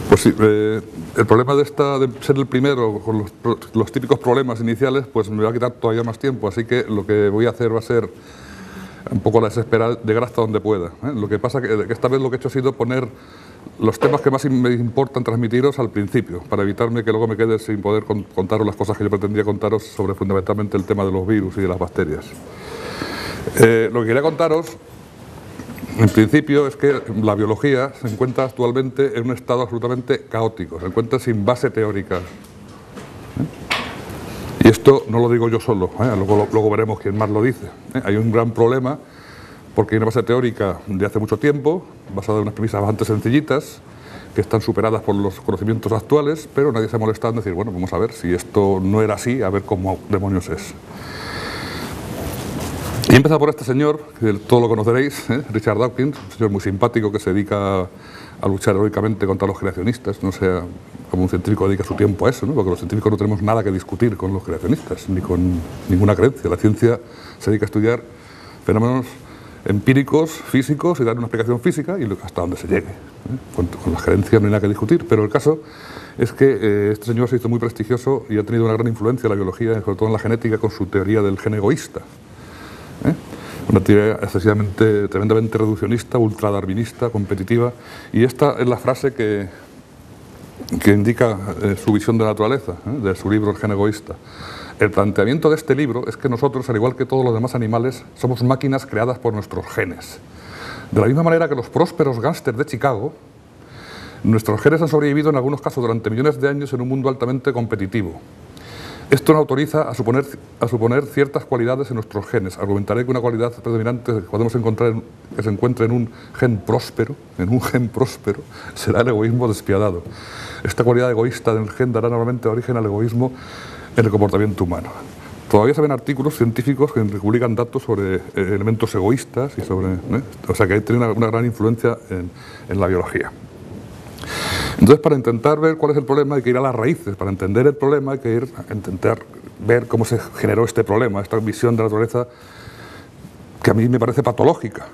Pues sí, el problema de ser el primero, con los típicos problemas iniciales, pues me va a quitar todavía más tiempo, así que lo que voy a hacer va a ser un poco la desesperada, llegar hasta donde pueda. Lo que pasa que esta vez lo que he hecho ha sido poner los temas que más me importan transmitiros al principio, para evitarme que luego me quede sin poder contaros las cosas que yo pretendía contaros sobre fundamentalmente el tema de los virus y de las bacterias. Lo que quería contaros, en principio, es que la biología se encuentra actualmente en un estado absolutamente caótico, se encuentra sin base teórica. Y esto no lo digo yo solo, luego veremos quién más lo dice. Hay un gran problema porque hay una base teórica de hace mucho tiempo, basada en unas premisas bastante sencillitas, que están superadas por los conocimientos actuales, pero nadie se ha molestado en decir, bueno, vamos a ver si esto no era así, a ver cómo demonios es. Y he empezado por este señor, que todos lo conoceréis, Richard Dawkins, un señor muy simpático que se dedica a luchar heroicamente contra los creacionistas, no sea como un científico dedica su tiempo a eso, ¿no? Porque los científicos no tenemos nada que discutir con los creacionistas, ni con ninguna creencia. La ciencia se dedica a estudiar fenómenos empíricos, físicos, y dar una explicación física y hasta donde se llegue. Con las creencias no hay nada que discutir, pero el caso es que este señor se hizo muy prestigioso y ha tenido una gran influencia en la biología, sobre todo en la genética, con su teoría del gen egoísta. Una teoría excesivamente, tremendamente reduccionista, ultradarwinista, competitiva, y esta es la frase que indica su visión de la naturaleza, de su libro El gen egoísta. El planteamiento de este libro es que nosotros, al igual que todos los demás animales, somos máquinas creadas por nuestros genes. De la misma manera que los prósperos gángsters de Chicago, nuestros genes han sobrevivido en algunos casos durante millones de años en un mundo altamente competitivo. Esto nos autoriza a suponer ciertas cualidades en nuestros genes. Argumentaré que una cualidad predominante que podemos encontrar que se encuentre en un gen próspero, será el egoísmo despiadado. Esta cualidad egoísta del gen dará normalmente origen al egoísmo en el comportamiento humano. Todavía se ven artículos científicos que publican datos sobre elementos egoístas y sobre, o sea que tiene una gran influencia en la biología. Entonces, para intentar ver cuál es el problema hay que ir a las raíces. Para entender el problema hay que ir a intentar ver cómo se generó este problema, esta visión de la naturaleza que a mí me parece patológica,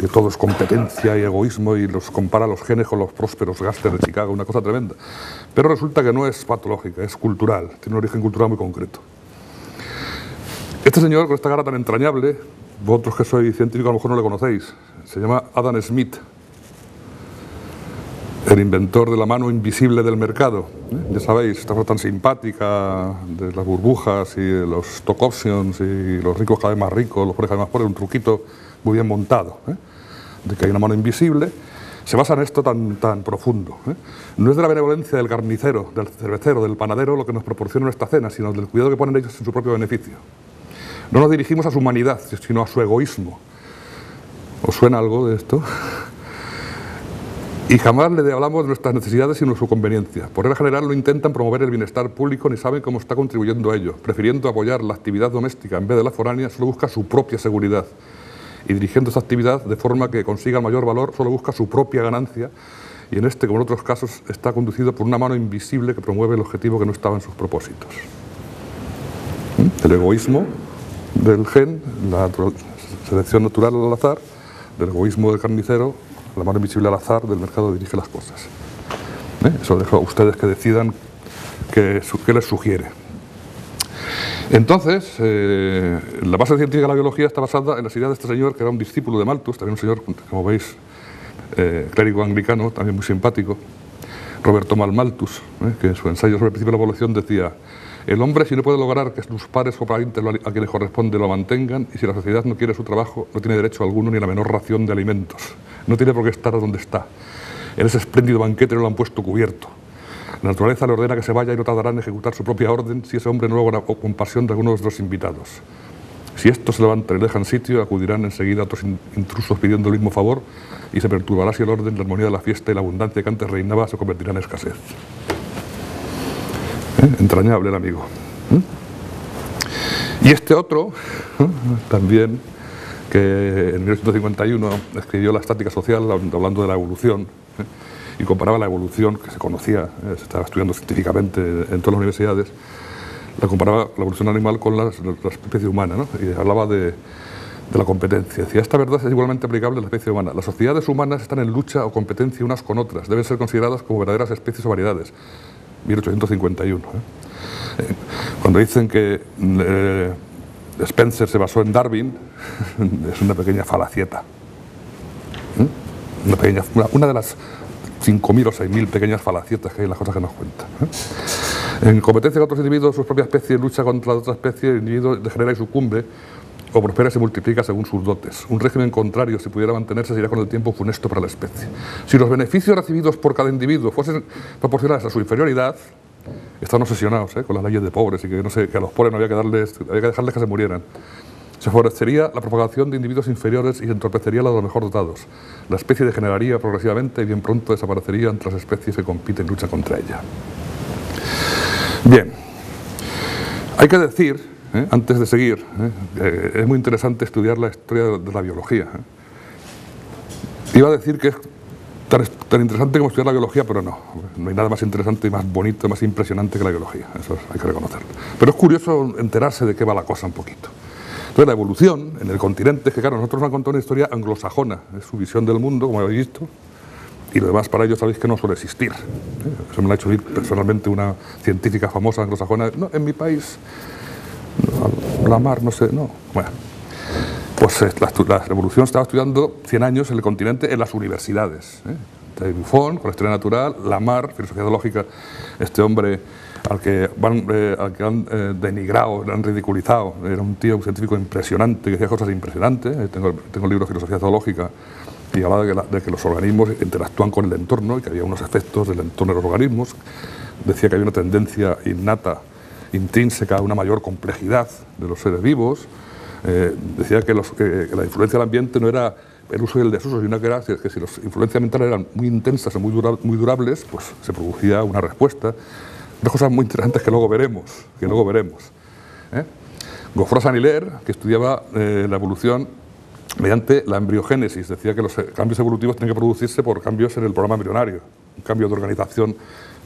que todo es competencia y egoísmo y los compara los genes con los prósperos gángsters de Chicago, una cosa tremenda. Pero resulta que no es patológica, es cultural, tiene un origen cultural muy concreto. Este señor, con esta cara tan entrañable, vosotros que sois científicos a lo mejor no le conocéis, se llama Adam Smith, el inventor de la mano invisible del mercado. Ya sabéis, esta cosa tan simpática de las burbujas y de los stock options y los ricos cada vez más ricos, los pobres cada vez más pobres, un truquito muy bien montado, de que hay una mano invisible. Se basa en esto tan profundo. No es de la benevolencia del carnicero, del cervecero, del panadero lo que nos proporciona esta cena, sino del cuidado que ponen ellos en su propio beneficio. No nos dirigimos a su humanidad, sino a su egoísmo. ¿Os suena algo de esto? Y jamás le hablamos de nuestras necesidades sino de su conveniencia. Por regla general no intentan promover el bienestar público ni saben cómo está contribuyendo a ello. Prefiriendo apoyar la actividad doméstica en vez de la foránea, solo busca su propia seguridad. Y dirigiendo esa actividad de forma que consiga mayor valor, solo busca su propia ganancia. Y en este, como en otros casos, está conducido por una mano invisible que promueve el objetivo que no estaba en sus propósitos. El egoísmo del gen, la selección natural al azar, del egoísmo del carnicero, la mano invisible al azar del mercado dirige las cosas. Eso dejo a ustedes que decidan qué les sugiere. Entonces, la base científica de la biología está basada en las ideas de este señor, que era un discípulo de Malthus, también un señor, como veis, clérigo anglicano, también muy simpático, Robert Thomas Malthus, que en su ensayo sobre el principio de la evolución decía: el hombre, si no puede lograr que sus pares o parientes a quienes corresponde lo mantengan, y si la sociedad no quiere su trabajo, no tiene derecho alguno ni a la menor ración de alimentos. No tiene por qué estar donde está. En ese espléndido banquete no lo han puesto cubierto. La naturaleza le ordena que se vaya y no tardará en ejecutar su propia orden si ese hombre no logra compasión de alguno de los invitados. Si estos se levantan y dejan sitio, acudirán enseguida otros intrusos pidiendo el mismo favor y se perturbará así el orden, la armonía de la fiesta y la abundancia que antes reinaba se convertirá en escasez. Entrañable el amigo. Y este otro, también, que en 1951 escribió La estática social, hablando de la evolución, y comparaba la evolución que se conocía, se estaba estudiando científicamente en todas las universidades, la comparaba la evolución animal con la especie humana, ¿no? Y hablaba de de la competencia. Decía, esta verdad es igualmente aplicable a la especie humana. Las sociedades humanas están en lucha o competencia unas con otras. Deben ser consideradas como verdaderas especies o variedades. 1851. Cuando dicen que Spencer se basó en Darwin, es una pequeña falacieta. Una de las 5.000 o 6.000 pequeñas falacietas que hay en las cosas que nos cuentan. En competencia con otros individuos, su propia especie lucha contra otra especie, el individuo degenera y sucumbe, o prospera y se multiplica según sus dotes. Un régimen contrario, si pudiera mantenerse, sería con el tiempo funesto para la especie. Si los beneficios recibidos por cada individuo fuesen proporcionales a su inferioridad, están obsesionados con las leyes de pobres y que, no sé, que a los pobres no había que dejarles que se murieran. Se favorecería la propagación de individuos inferiores y se entorpecería la de los mejor dotados. La especie degeneraría progresivamente y bien pronto desaparecerían entre las especies que compiten y luchan contra ella. Bien, hay que decir, antes de seguir, es muy interesante estudiar la historia de la biología. Iba a decir que es tan interesante como estudiar la biología, pero no hay nada más interesante y más bonito, más impresionante que la biología, eso hay que reconocerlo. Pero es curioso enterarse de qué va la cosa un poquito. Entonces la evolución en el continente, es que claro, nosotros nos han contado una historia anglosajona, es su visión del mundo, como habéis visto, y lo demás para ellos sabéis que no suele existir. Eso me lo ha hecho oír personalmente una científica famosa anglosajona. No, en mi país, la mar, no sé, no. Bueno, pues la evolución estaba estudiando 100 años en el continente en las universidades. De Buffon, con la historia natural, Lamarck, filosofía zoológica, este hombre al que han denigrado, han ridiculizado, era un tío, un científico impresionante, que decía cosas impresionantes. Tengo el libro de filosofía zoológica y hablaba de que los organismos interactúan con el entorno y que había unos efectos del entorno de los organismos. Decía que había una tendencia innata, intrínseca a una mayor complejidad de los seres vivos. Decía que la influencia del ambiente no era el uso y el desuso, sino que era que si las influencias ambientales eran muy intensas y muy durables, pues se producía una respuesta. Unas cosas muy interesantes que luego veremos. Geoffroy-Saint-Hilaire, que estudiaba la evolución mediante la embriogénesis, decía que los cambios evolutivos tienen que producirse por cambios en el programa embrionario. Un cambio de organización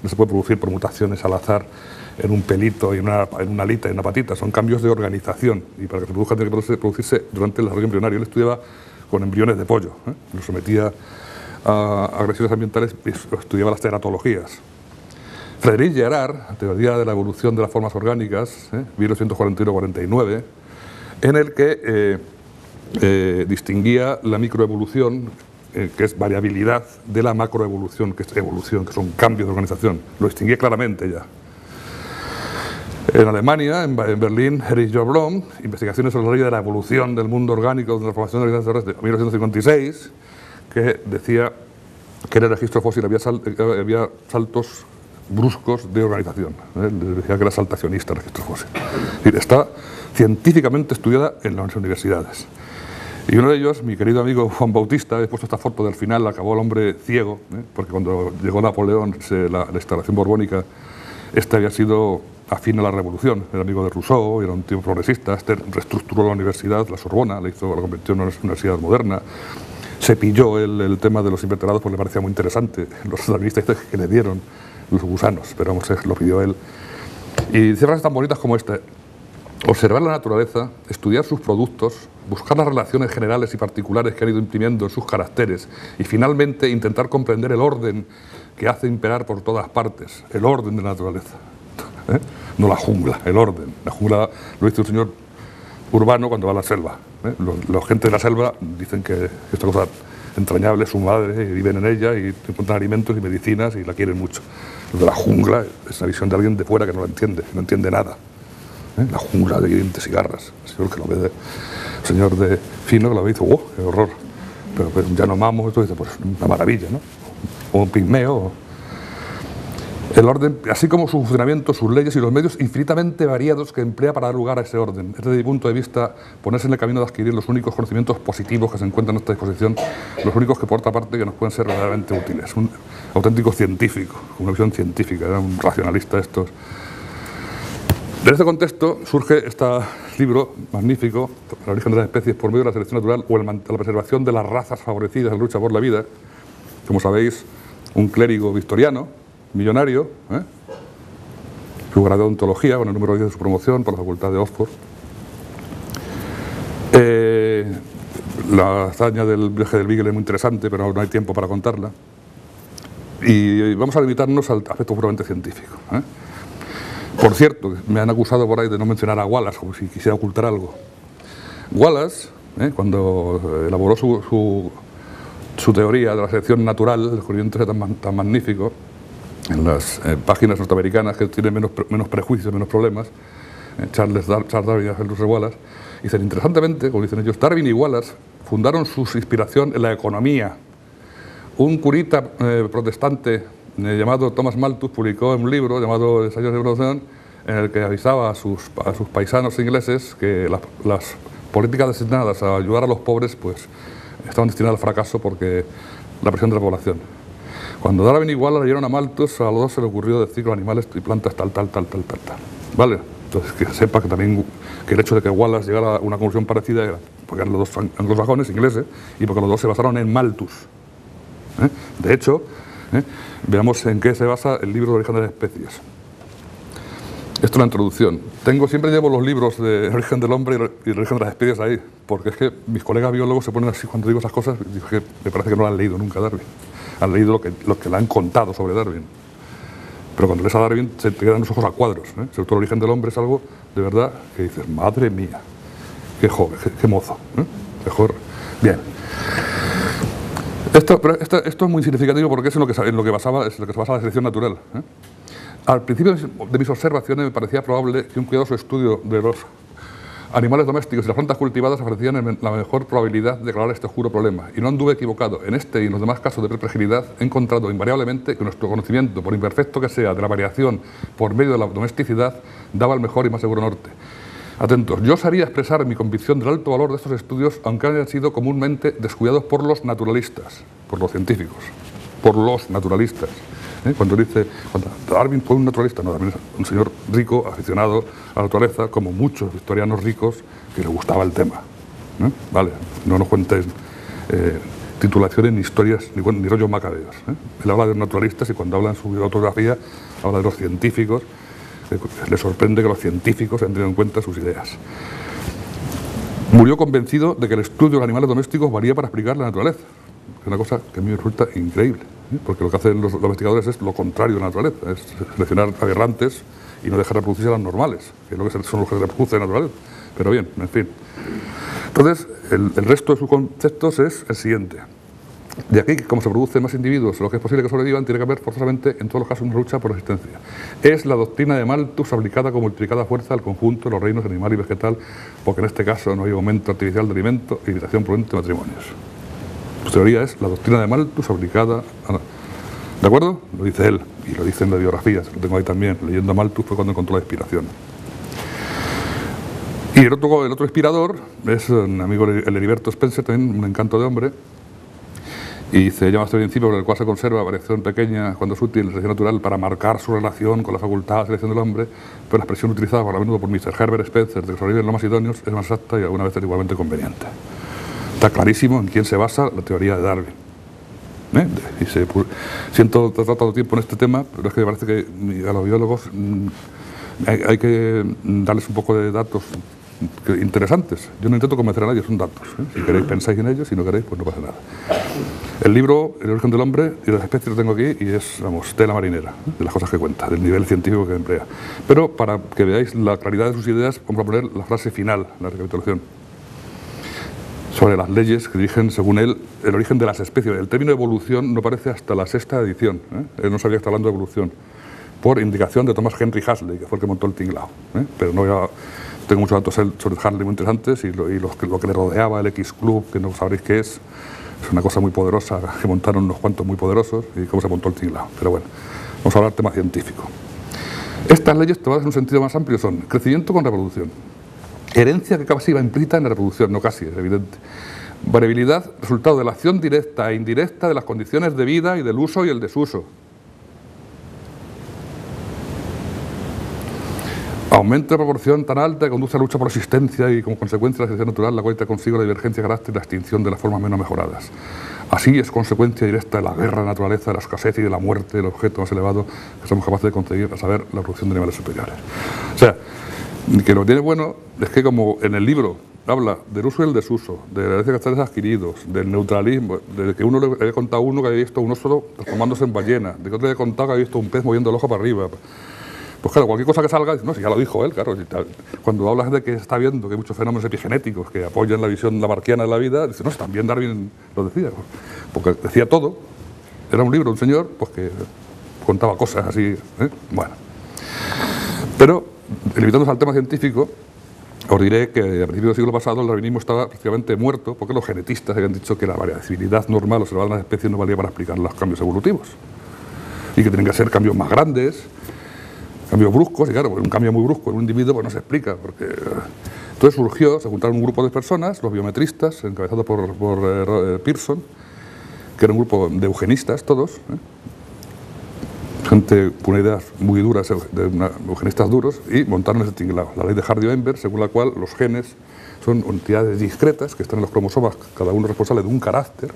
no se puede producir por mutaciones al azar en un pelito y en una alita y en una patita, son cambios de organización y para que se produzcan tiene que producirse durante el desarrollo embrionario. Él estudiaba con embriones de pollo, los sometía a agresiones ambientales y estudiaba las teratologías. Frédéric Gérard, teoría de la evolución de las formas orgánicas, 1941-49, en el que distinguía la microevolución, que es variabilidad, de la macroevolución, que es evolución, que son cambios de organización. Lo distinguía claramente ya. En Alemania, en Berlín, Erich Georg Blohm, investigaciones sobre la ley de la evolución del mundo orgánico de la formación de organismos terrestres, de 1956, que decía que en el registro fósil había saltos bruscos de organización. Decía que era saltacionista el registro fósil. Es decir, está científicamente estudiada en las universidades. Y uno de ellos, mi querido amigo Juan Bautista, he puesto esta foto del final, acabó el hombre ciego, porque cuando llegó Napoleón, la instalación borbónica, había sido afín a la revolución, era amigo de Rousseau, era un tío progresista, reestructuró la universidad, la Sorbona, la convirtió en una universidad moderna, se pilló el tema de los invertebrados porque le parecía muy interesante, los darwinistas que le dieron los gusanos, pero vamos, lo pidió él. Y dice frases tan bonitas como esta: observar la naturaleza, estudiar sus productos, buscar las relaciones generales y particulares que han ido imprimiendo en sus caracteres y finalmente intentar comprender el orden que hace imperar por todas partes, el orden de la naturaleza. No la jungla, el orden. La jungla lo dice un señor urbano cuando va a la selva. La gente de la selva dicen que esta cosa entrañable es su madre y viven en ella y encuentran alimentos y medicinas y la quieren mucho. Lo de la jungla es una visión de alguien de fuera que no entiende nada. La jungla de dientes y garras. El señor de Fino que lo ve y dice, ¡oh, qué horror! Pero ya no mamos, esto dice, pues una maravilla, ¿no? O un pigmeo. El orden, así como su funcionamiento, sus leyes y los medios infinitamente variados que emplea para dar lugar a ese orden. Es desde mi punto de vista ponerse en el camino de adquirir los únicos conocimientos positivos que se encuentran a nuestra disposición, los únicos que por otra parte que nos pueden ser verdaderamente útiles. Un auténtico científico, una visión científica, era un racionalista estos. En este contexto surge este libro magnífico, El origen de las especies por medio de la selección natural o la preservación de las razas favorecidas en la lucha por la vida. Como sabéis, un clérigo victoriano, millonario, su grado de ontología con el número 10 de su promoción por la Facultad de Oxford. la hazaña del viaje del Beagle es muy interesante, pero no hay tiempo para contarla. Y vamos a limitarnos al aspecto puramente científico. Por cierto, me han acusado por ahí de no mencionar a Wallace, como si quisiera ocultar algo. Wallace, cuando elaboró su teoría de la selección natural, el descubrimiento tan magnífico, en las páginas norteamericanas que tienen menos prejuicios, menos problemas, Charles Darwin y Russell Wallace, dicen, interesantemente, como dicen ellos, Darwin y Wallace fundaron su inspiración en la economía. Un curita protestante llamado Thomas Malthus publicó un libro llamado Ensayos de Evolución, en el que avisaba a sus paisanos ingleses que las políticas destinadas a ayudar a los pobres pues estaban destinadas al fracaso porque la presión de la población. Cuando Darwin y Wallace leyeron a Malthus, a los dos se le ocurrió decir que los animales y plantas tal. ¿Vale? Entonces que sepa que también que el hecho de que Wallace llegara a una conclusión parecida era porque eran los dos anglosajones, ingleses, y porque los dos se basaron en Malthus. De hecho, veamos en qué se basa el libro de Origen de las Especies. Esto es la introducción. Siempre llevo los libros de Origen del Hombre y Origen de las Especies ahí, porque es que mis colegas biólogos se ponen así cuando digo esas cosas, y digo que me parece que no lo han leído nunca Darwin. Han leído lo que le han contado sobre Darwin. Pero cuando lees a Darwin se te quedan los ojos a cuadros. Sobre todo el Origen del Hombre es algo de verdad que dices, madre mía, qué joven, qué mozo. Mejor. Bien. Esto es muy significativo porque es en lo que se basa la selección natural. Al principio de mis observaciones me parecía probable que un cuidadoso estudio de los animales domésticos y las plantas cultivadas ofrecían la mejor probabilidad de aclarar este oscuro problema. Y no anduve equivocado. En este y en los demás casos de perplejidad he encontrado invariablemente que nuestro conocimiento, por imperfecto que sea, de la variación por medio de la domesticidad, daba el mejor y más seguro norte. Atentos, yo osaría expresar mi convicción del alto valor de estos estudios, aunque hayan sido comúnmente descuidados por los naturalistas, por los científicos, por los naturalistas. Cuando Darwin fue un naturalista, no, Darwin es un señor rico, aficionado a la naturaleza, como muchos historianos ricos que le gustaba el tema. Vale, no nos cuenten titulaciones ni historias ni rollos macabeos. Él habla de los naturalistas y cuando habla en su autografía habla de los científicos. Le sorprende que los científicos hayan tenido en cuenta sus ideas. Murió convencido de que el estudio de los animales domésticos valía para explicar la naturaleza. Es una cosa que a mí me resulta increíble, porque lo que hacen los investigadores es lo contrario de la naturaleza, es seleccionar aberrantes y no dejar reproducirse a las normales, que es lo que son los que se reproducen en la naturaleza. Pero bien, en fin. Entonces, el resto de sus conceptos es el siguiente. De aquí, como se producen más individuos, lo que es posible que sobrevivan, tiene que haber forzosamente, en todos los casos, una lucha por la existencia. Es la doctrina de Malthus aplicada con multiplicada fuerza al conjunto de los reinos animal y vegetal, porque en este caso no hay aumento artificial de alimento y limitación prudente de matrimonios. Su teoría es la doctrina de Malthus aplicada a... ¿De acuerdo? Lo dice él, y lo dice en la biografía, lo tengo ahí también. Leyendo a Malthus fue cuando encontró la inspiración. Y el otro inspirador es un amigo, el Heriberto Spencer, también un encanto de hombre. Y se llama este principio por el cual se conserva variación pequeña cuando es útil, selección natural, para marcar su relación con la facultad de selección del hombre, pero la expresión utilizada a menudo por Mr. Herbert Spencer de que sobreviven los más idóneos es más exacta y alguna vez es igualmente conveniente. Está clarísimo en quién se basa la teoría de Darwin. Y siento tratado tiempo en este tema, pero es que me parece que a los biólogos hay que darles un poco de datos interesantes. Yo no intento convencer a nadie, son datos. Si queréis pensáis en ellos, si no queréis, pues no pasa nada. El libro El origen del hombre y las especies lo tengo aquí y es, vamos, tela marinera de las cosas que cuenta, del nivel científico que emplea. Pero para que veáis la claridad de sus ideas, vamos a poner la frase final, la recapitulación, sobre las leyes que dirigen, según él, el origen de las especies. El término evolución no aparece hasta la 6ª edición. Él no sabía que estaba hablando de evolución, por indicación de Thomas Henry Huxley, que fue el que montó el tinglao. Pero no voy a... Tengo muchos datos sobre Huxley muy interesantes y lo que le rodeaba, el X-Club, que no sabréis qué es una cosa muy poderosa, que montaron unos cuantos muy poderosos y cómo se montó el tinglao. Pero bueno, vamos a hablar tema científico. Estas leyes, tomadas en un sentido más amplio, son crecimiento con reproducción, herencia que casi va implícita en la reproducción, no casi, es evidente, variabilidad, resultado de la acción directa e indirecta de las condiciones de vida y del uso y el desuso, aumento de proporción tan alta que conduce a la lucha por la existencia y como consecuencia de la selección natural, la cual trae consigo la divergencia de carácter y la extinción de las formas menos mejoradas. Así es consecuencia directa de la guerra de la naturaleza, de la escasez y de la muerte del objeto más elevado que somos capaces de conseguir, a saber, la producción de animales superiores. O sea, que lo que tiene bueno es que como en el libro habla del uso y el desuso, de la herencia de capitales adquiridos, del neutralismo, de que uno le había contado a uno que había visto un oso transformándose en ballena, de que otro le había contado que había visto un pez moviendo el ojo para arriba. Pues claro, cualquier cosa que salga, no, si ya lo dijo él, claro. Cuando hablas de que está viendo que hay muchos fenómenos epigenéticos que apoyan la visión lamarckiana de la vida, dice, no, si también Darwin lo decía, porque decía todo. Era un libro, un señor, pues que contaba cosas así, ¿eh? Bueno. Pero, limitándose al tema científico, os diré que a principios del siglo pasado el darwinismo estaba prácticamente muerto porque los genetistas habían dicho que la variabilidad normal observada en las especies no valía para explicar los cambios evolutivos y que tienen que ser cambios más grandes, cambios bruscos, y claro, un cambio muy brusco en un individuo pues no se explica, porque entonces surgió, se juntaron un grupo de personas, los biometristas, encabezados por Pearson, que era un grupo de eugenistas todos, gente con ideas muy duras, eugenistas duros, y montaron ese tinglado, la ley de Hardy-Weinberg, según la cual los genes son entidades discretas que están en los cromosomas, cada uno responsable de un carácter,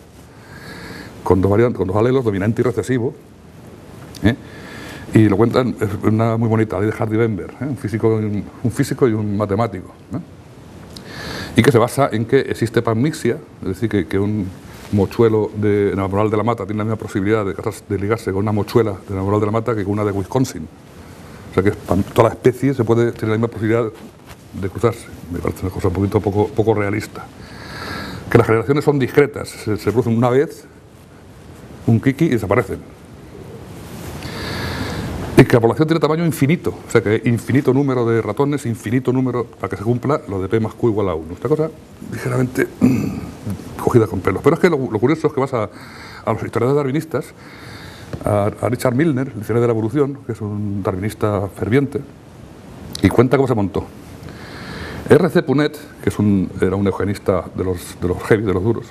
con dos alelos, dominante y recesivo, y lo cuentan, es una muy bonita ley de Hardy-Weinberg, un físico y un matemático, y que se basa en que existe panmixia, es decir, que un mochuelo de Naval de la Mata tiene la misma posibilidad de ligarse con una mochuela de Naval de la Mata que con una de Wisconsin. O sea que toda la especie se puede tener la misma posibilidad de cruzarse. Me parece una cosa un poquito poco realista. Que las generaciones son discretas, se producen una vez, un kiki y desaparecen. Y que la población tiene tamaño infinito, o sea que hay infinito número de ratones, infinito número para que se cumpla lo de P más Q igual a 1. Esta cosa ligeramente cogida con pelos. Pero es que lo curioso es que vas a los historiadores darwinistas, a Richard Milner, el diccionario de la evolución, que es un darwinista ferviente, y cuenta cómo se montó. R.C. Punnett, que era un eugenista de los heavy, de los duros,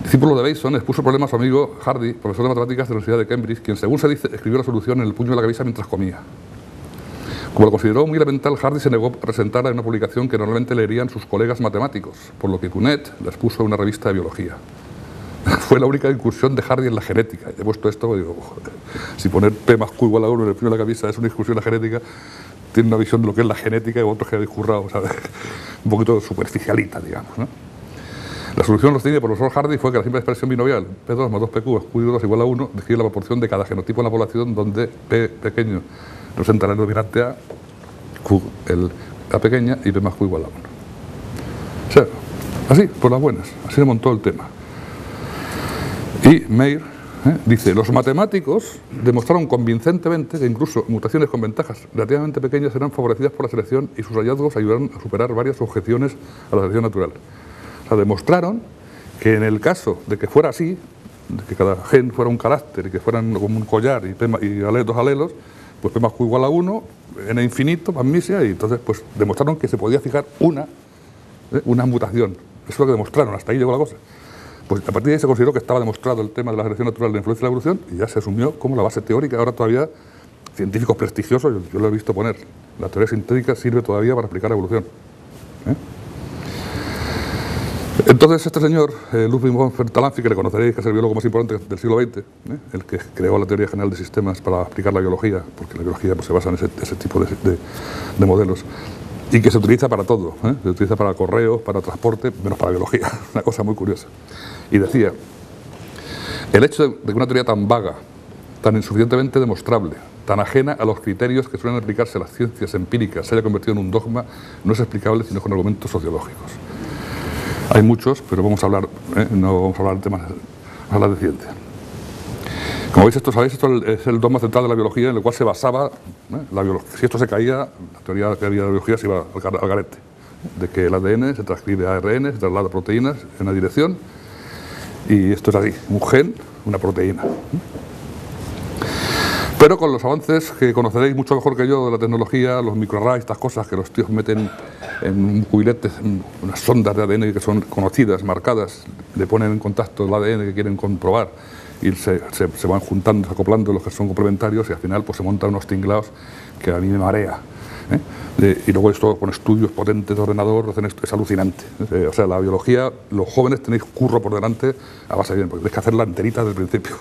discípulo de Bateson, expuso el problema a su amigo Hardy, profesor de matemáticas de la Universidad de Cambridge, quien, según se dice, escribió la solución en el puño de la camisa mientras comía. Como lo consideró muy elemental, Hardy se negó a presentarla en una publicación que normalmente leerían sus colegas matemáticos, por lo que Punnett la expuso en una revista de biología. Fue la única incursión de Hardy en la genética. He puesto esto y digo, joder, si poner P más Q igual a 1 en el puño de la camisa es una incursión en la genética, tiene una visión de lo que es la genética y otros que habéis currado, ¿sabes? Un poquito superficialita, digamos, ¿no? La solución los tiene por el profesor Hardy fue que la simple expresión binomial P2 más 2PQ es Q2 igual a 1 describe la proporción de cada genotipo en la población donde P pequeño representa el dominante A, Q A pequeña y P más Q igual a 1. O sea, así, por las buenas, así se montó el tema. Y Meir dice, los matemáticos demostraron convincentemente que incluso mutaciones con ventajas relativamente pequeñas serán favorecidas por la selección y sus hallazgos ayudaron a superar varias objeciones a la selección natural. O sea, demostraron que en el caso de que fuera así, de que cada gen fuera un carácter y que fueran como un collar y dos alelos, pues P más Q igual a 1, n infinito, panmixia, y entonces pues demostraron que se podía fijar una mutación. Eso es lo que demostraron, hasta ahí llegó la cosa. Pues a partir de ahí se consideró que estaba demostrado el tema de la selección natural de la influencia de la evolución y ya se asumió como la base teórica. Ahora todavía científicos prestigiosos, yo lo he visto poner, la teoría sintética sirve todavía para explicar la evolución. Entonces este señor, Ludwig von Bertalanffy, que le conoceréis, que es el biólogo más importante del siglo XX, el que creó la teoría general de sistemas para explicar la biología, porque la biología pues, se basa en ese tipo de modelos, y que se utiliza para todo, se utiliza para correos, para transporte, menos para biología, una cosa muy curiosa. Y decía, el hecho de que una teoría tan vaga, tan insuficientemente demostrable, tan ajena a los criterios que suelen aplicarse a las ciencias empíricas, se haya convertido en un dogma, no es explicable sino con argumentos sociológicos. Hay muchos, pero vamos a hablar, no vamos a hablar de temas, vamos a hablar de ciencia. Como veis, esto es el dogma central de la biología en el cual se basaba, si esto se caía, la teoría que había de la biología se iba al garete, de que el ADN se transcribe a ARN, se traslada a proteínas en una dirección, y esto es así, un gen, una proteína. Pero con los avances que conoceréis mucho mejor que yo de la tecnología, los microarrays, estas cosas que los tíos meten en un cubilete, unas sondas de ADN que son conocidas, marcadas, le ponen en contacto el ADN que quieren comprobar y se van juntando, acoplando los que son complementarios y al final pues se montan unos tinglados que a mí me marea. Y luego esto con estudios potentes de ordenador hacen esto, es alucinante. O sea, la biología, los jóvenes tenéis curro por delante a base de bien, porque tenéis que hacerla enterita desde el principio.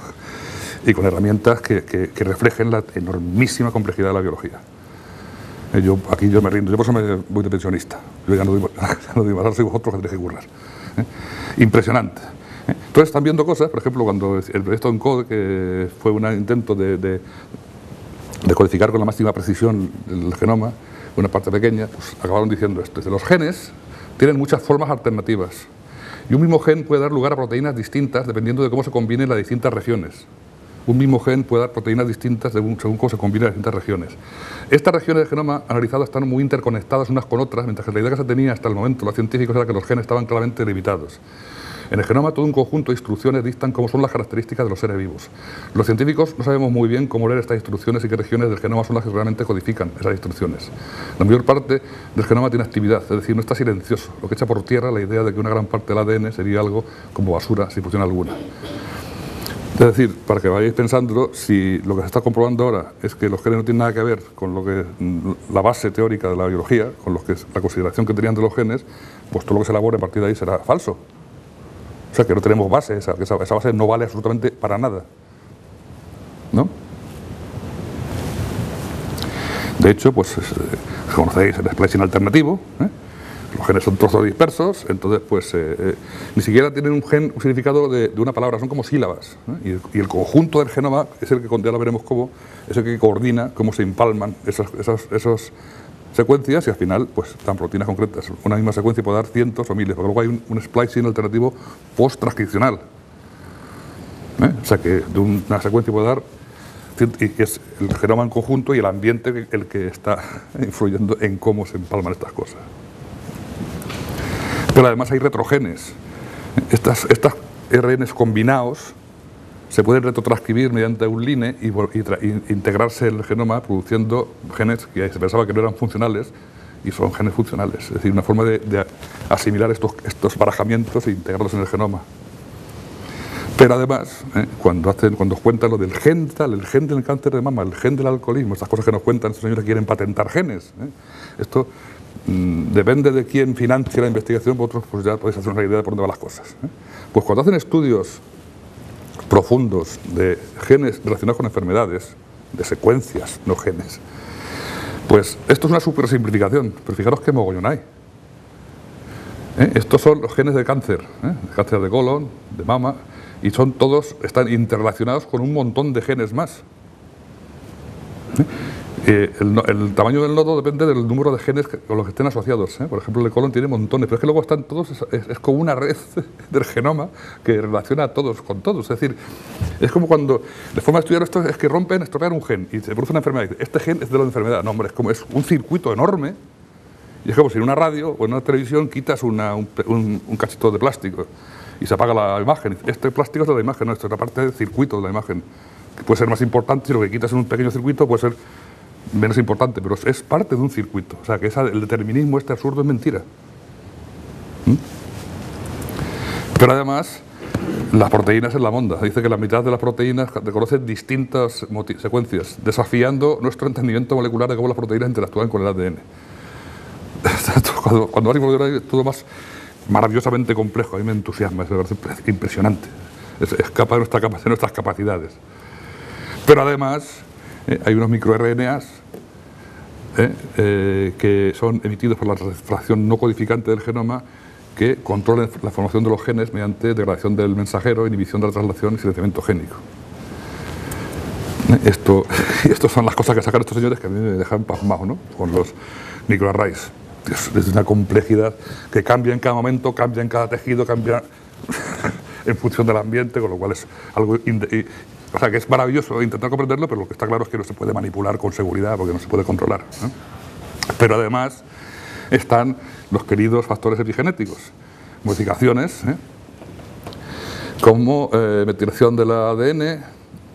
Y con herramientas que reflejen la enormísima complejidad de la biología. Aquí yo me rindo, yo por eso me voy de pensionista. Yo ya no doy más, ahora soy vosotros que tenéis que currar. Impresionante. Entonces están viendo cosas, por ejemplo, cuando el proyecto ENCODE, que fue un intento de codificar con la máxima precisión el genoma, una parte pequeña, pues acabaron diciendo esto. Los genes tienen muchas formas alternativas y un mismo gen puede dar lugar a proteínas distintas dependiendo de cómo se combinen las distintas regiones. Un mismo gen puede dar proteínas distintas según cómo se combinan las distintas regiones. Estas regiones del genoma analizadas están muy interconectadas unas con otras, mientras que la idea que se tenía hasta el momento los científicos era que los genes estaban claramente limitados. En el genoma todo un conjunto de instrucciones dictan cómo son las características de los seres vivos. Los científicos no sabemos muy bien cómo leer estas instrucciones y qué regiones del genoma son las que realmente codifican esas instrucciones. La mayor parte del genoma tiene actividad, es decir, no está silencioso, lo que echa por tierra la idea de que una gran parte del ADN sería algo como basura sin función alguna. Es decir, para que vayáis pensándolo, si lo que se está comprobando ahora es que los genes no tienen nada que ver con lo que la base teórica de la biología, con lo que es la consideración que tenían de los genes, pues todo lo que se elabore a partir de ahí será falso. O sea, que no tenemos base, esa base no vale absolutamente para nada, ¿no? De hecho, pues conocéis el splicing alternativo, los genes son trozos dispersos, entonces pues ni siquiera tienen un significado de una palabra, son como sílabas, y el conjunto del genoma es el que, ya lo veremos cómo, es el que coordina cómo se empalman esas secuencias y al final pues dan proteínas concretas. Una misma secuencia puede dar cientos o miles, porque luego hay un splicing alternativo post-transcripcional. O sea que de una secuencia puede dar, y que es el genoma en conjunto y el ambiente el que está influyendo en cómo se empalman estas cosas. Pero además hay retrogenes. Estas RNs combinados se pueden retrotranscribir mediante un line y integrarse en el genoma produciendo genes que se pensaba que no eran funcionales y son genes funcionales. Es decir, una forma de asimilar estos barajamientos e integrarlos en el genoma. Pero además, cuando cuentan lo del gen tal, el gen del cáncer de mama, el gen del alcoholismo, estas cosas que nos cuentan estos señores que quieren patentar genes, esto depende de quién financie la investigación, vosotros pues ya podéis hacer una idea de por dónde van las cosas. Pues cuando hacen estudios profundos de genes relacionados con enfermedades, de secuencias, no genes, pues esto es una super simplificación, pero fijaros qué mogollón hay. Estos son los genes de cáncer de colon, de mama, y están interrelacionados con un montón de genes más. El tamaño del nodo depende del número de genes con los que estén asociados. Por ejemplo, el de colon tiene montones, pero es que luego están todos, es como una red del genoma que relaciona a todos con todos. Es decir, es como cuando la forma de estudiar esto es que estropean un gen y se produce una enfermedad. Este gen es de la enfermedad. No, hombre, es un circuito enorme. Y es como si en una radio o en una televisión quitas un cachito de plástico y se apaga la imagen. Este plástico es de la imagen, no, esto es la parte del circuito de la imagen, que puede ser más importante si lo que quitas en un pequeño circuito puede ser menos importante, pero es parte de un circuito. O sea, que el determinismo este absurdo es mentira. Pero además, las proteínas en la monda. Dice que la mitad de las proteínas reconocen distintas secuencias, desafiando nuestro entendimiento molecular de cómo las proteínas interactúan con el ADN. Cuando vas a involucrar es todo más maravillosamente complejo. A mí me entusiasma, me parece impresionante. Escapa de nuestras capacidades. Pero además hay unos microRNAs que son emitidos por la fracción no codificante del genoma que controlan la formación de los genes mediante degradación del mensajero, inhibición de la traslación y silenciamiento génico. Estos son las cosas que sacan estos señores que a mí me dejan pasmado, ¿no? Con los microarrays. Es una complejidad que cambia en cada momento, cambia en cada tejido, cambia en función del ambiente, con lo cual es algo... O sea, que es maravilloso intentar comprenderlo, pero lo que está claro es que no se puede manipular con seguridad porque no se puede controlar, ¿no? Pero además están los queridos factores epigenéticos, modificaciones, como metilación del ADN,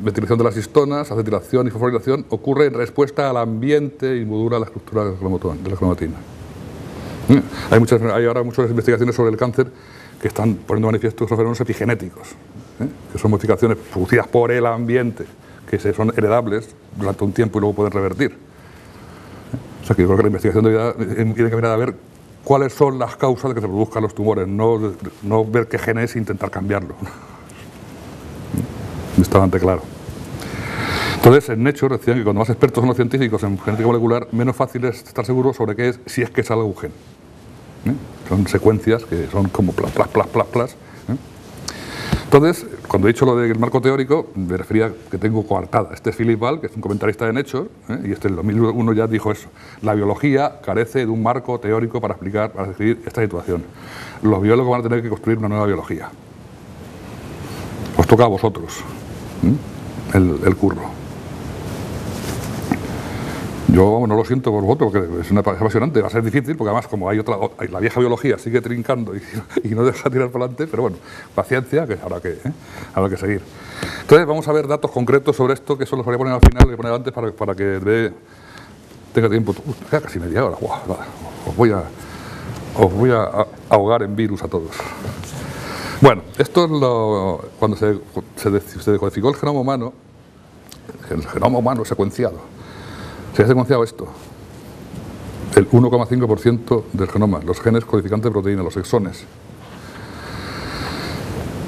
metilación de las histonas, acetilación y fosforilación, ocurre en respuesta al ambiente y modula la estructura de la cromatina. Hay ahora muchas investigaciones sobre el cáncer que están poniendo manifiesto esos fenómenos epigenéticos, que son modificaciones producidas por el ambiente, que son heredables durante un tiempo y luego pueden revertir. O sea que yo creo que la investigación tiene que mirar a ver cuáles son las causas de que se produzcan los tumores, no ver qué genes e intentar cambiarlo. Está bastante claro. Entonces, en Nature decían que cuando más expertos son los científicos en genética molecular, menos fácil es estar seguro sobre qué es, si es que sale un gen. Son secuencias que son como plas, plas, plas, plas, plas. Entonces, cuando he dicho lo del marco teórico, me refería que tengo coartada. Este es Philip Ball, que es un comentarista de Nature, y este en 2001 ya dijo eso. La biología carece de un marco teórico para explicar, para describir esta situación. Los biólogos van a tener que construir una nueva biología. Os toca a vosotros el curro. Yo no lo siento por vosotros, porque es apasionante, va a ser difícil, porque además como hay la vieja biología sigue trincando y no deja tirar para adelante, pero bueno, paciencia, que habrá que seguir. Entonces vamos a ver datos concretos sobre esto, que eso los voy a poner al final, los voy a poner antes para que tenga tiempo. Casi media hora, os voy a ahogar en virus a todos. Bueno, esto es cuando se decodificó el genoma humano secuenciado. Se ha secuenciado esto, el 1,5% del genoma, los genes codificantes de proteínas, los exones.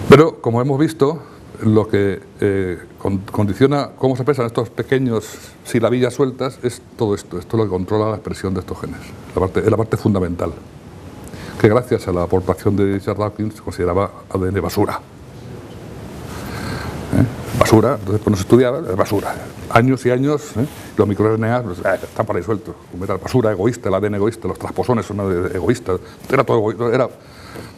Pero, como hemos visto, lo que condiciona cómo se expresan estos pequeños silabillas sueltas es todo esto. Esto es lo que controla la expresión de estos genes, es la parte fundamental, que gracias a la aportación de Richard Dawkins se consideraba ADN basura. Basura, entonces pues no se estudiaba, es basura. Años y años, los microRNA pues, están por ahí sueltos. Era basura egoísta, el ADN egoísta, los transposones son egoístas, era todo egoísta.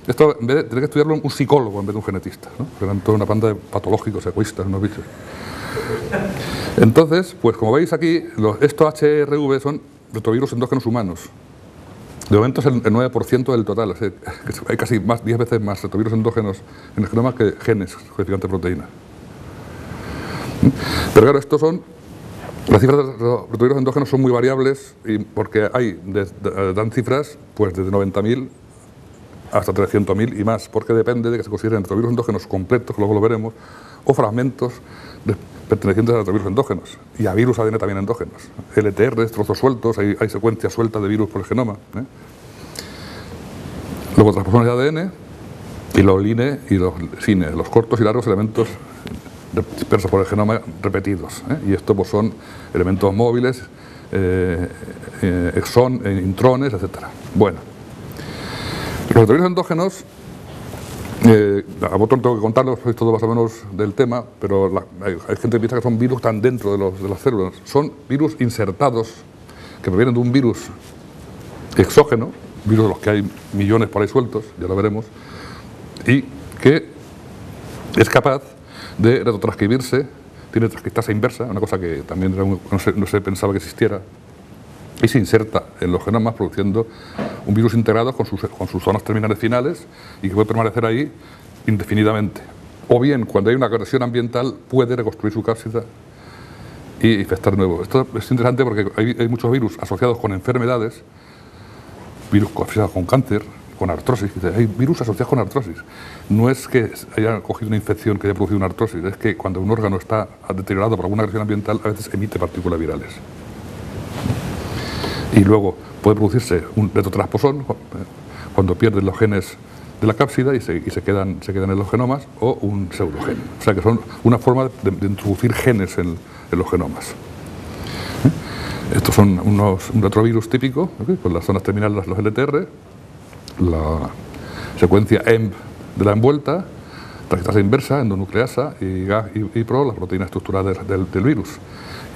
Esto en vez de tener que estudiarlo un psicólogo en vez de un genetista, ¿no? Eran toda una banda de patológicos egoístas, unos bichos. Entonces, pues como veis aquí, estos HRV son retrovirus endógenos humanos. De momento es el 9% del total, hay casi 10 veces más retrovirus endógenos en el genoma que genes codificantes de proteínas. Pero claro, las cifras de los retrovirus endógenos son muy variables porque dan cifras pues desde 90.000 hasta 300.000 y más, porque depende de que se consideren retrovirus endógenos completos, que luego lo veremos, o fragmentos pertenecientes a retrovirus endógenos y a virus ADN también endógenos. LTRs, trozos sueltos, hay secuencias sueltas de virus por el genoma. Luego transposones de ADN y los LINE y los SINE, los cortos y largos elementos dispersos por el genoma repetidos. Y esto pues, son elementos móviles, intrones, etc. Bueno, los retrovirus endógenos, a vosotros tengo que contarlos, sois todo más o menos del tema, pero hay gente que piensa que son virus que están dentro de las células. Son virus insertados que provienen de un virus exógeno, virus de los que hay millones por ahí sueltos, ya lo veremos, y que es capaz de retrotranscribirse, tiene transcriptasa inversa, una cosa que también no se pensaba que existiera, y se inserta en los genomas produciendo un virus integrado con sus zonas terminales finales y que puede permanecer ahí indefinidamente. O bien, cuando hay una agresión ambiental, puede reconstruir su cápsida y infectar nuevo. Esto es interesante porque hay muchos virus asociados con enfermedades, virus asociados con cáncer, con artrosis. Hay virus asociados con artrosis. No es que haya cogido una infección que haya producido una artrosis, es que cuando un órgano está deteriorado por alguna agresión ambiental, a veces emite partículas virales. Y luego puede producirse un retrotransposón cuando pierden los genes de la cápsida y se quedan en los genomas, o un pseudogen. O sea que son una forma de introducir genes en los genomas. Estos son un retrovirus típico, con las zonas terminales, los LTR, la secuencia EMB de la envuelta, transcriptasa inversa, endonucleasa y GAG-PRO, las proteínas estructurales del virus.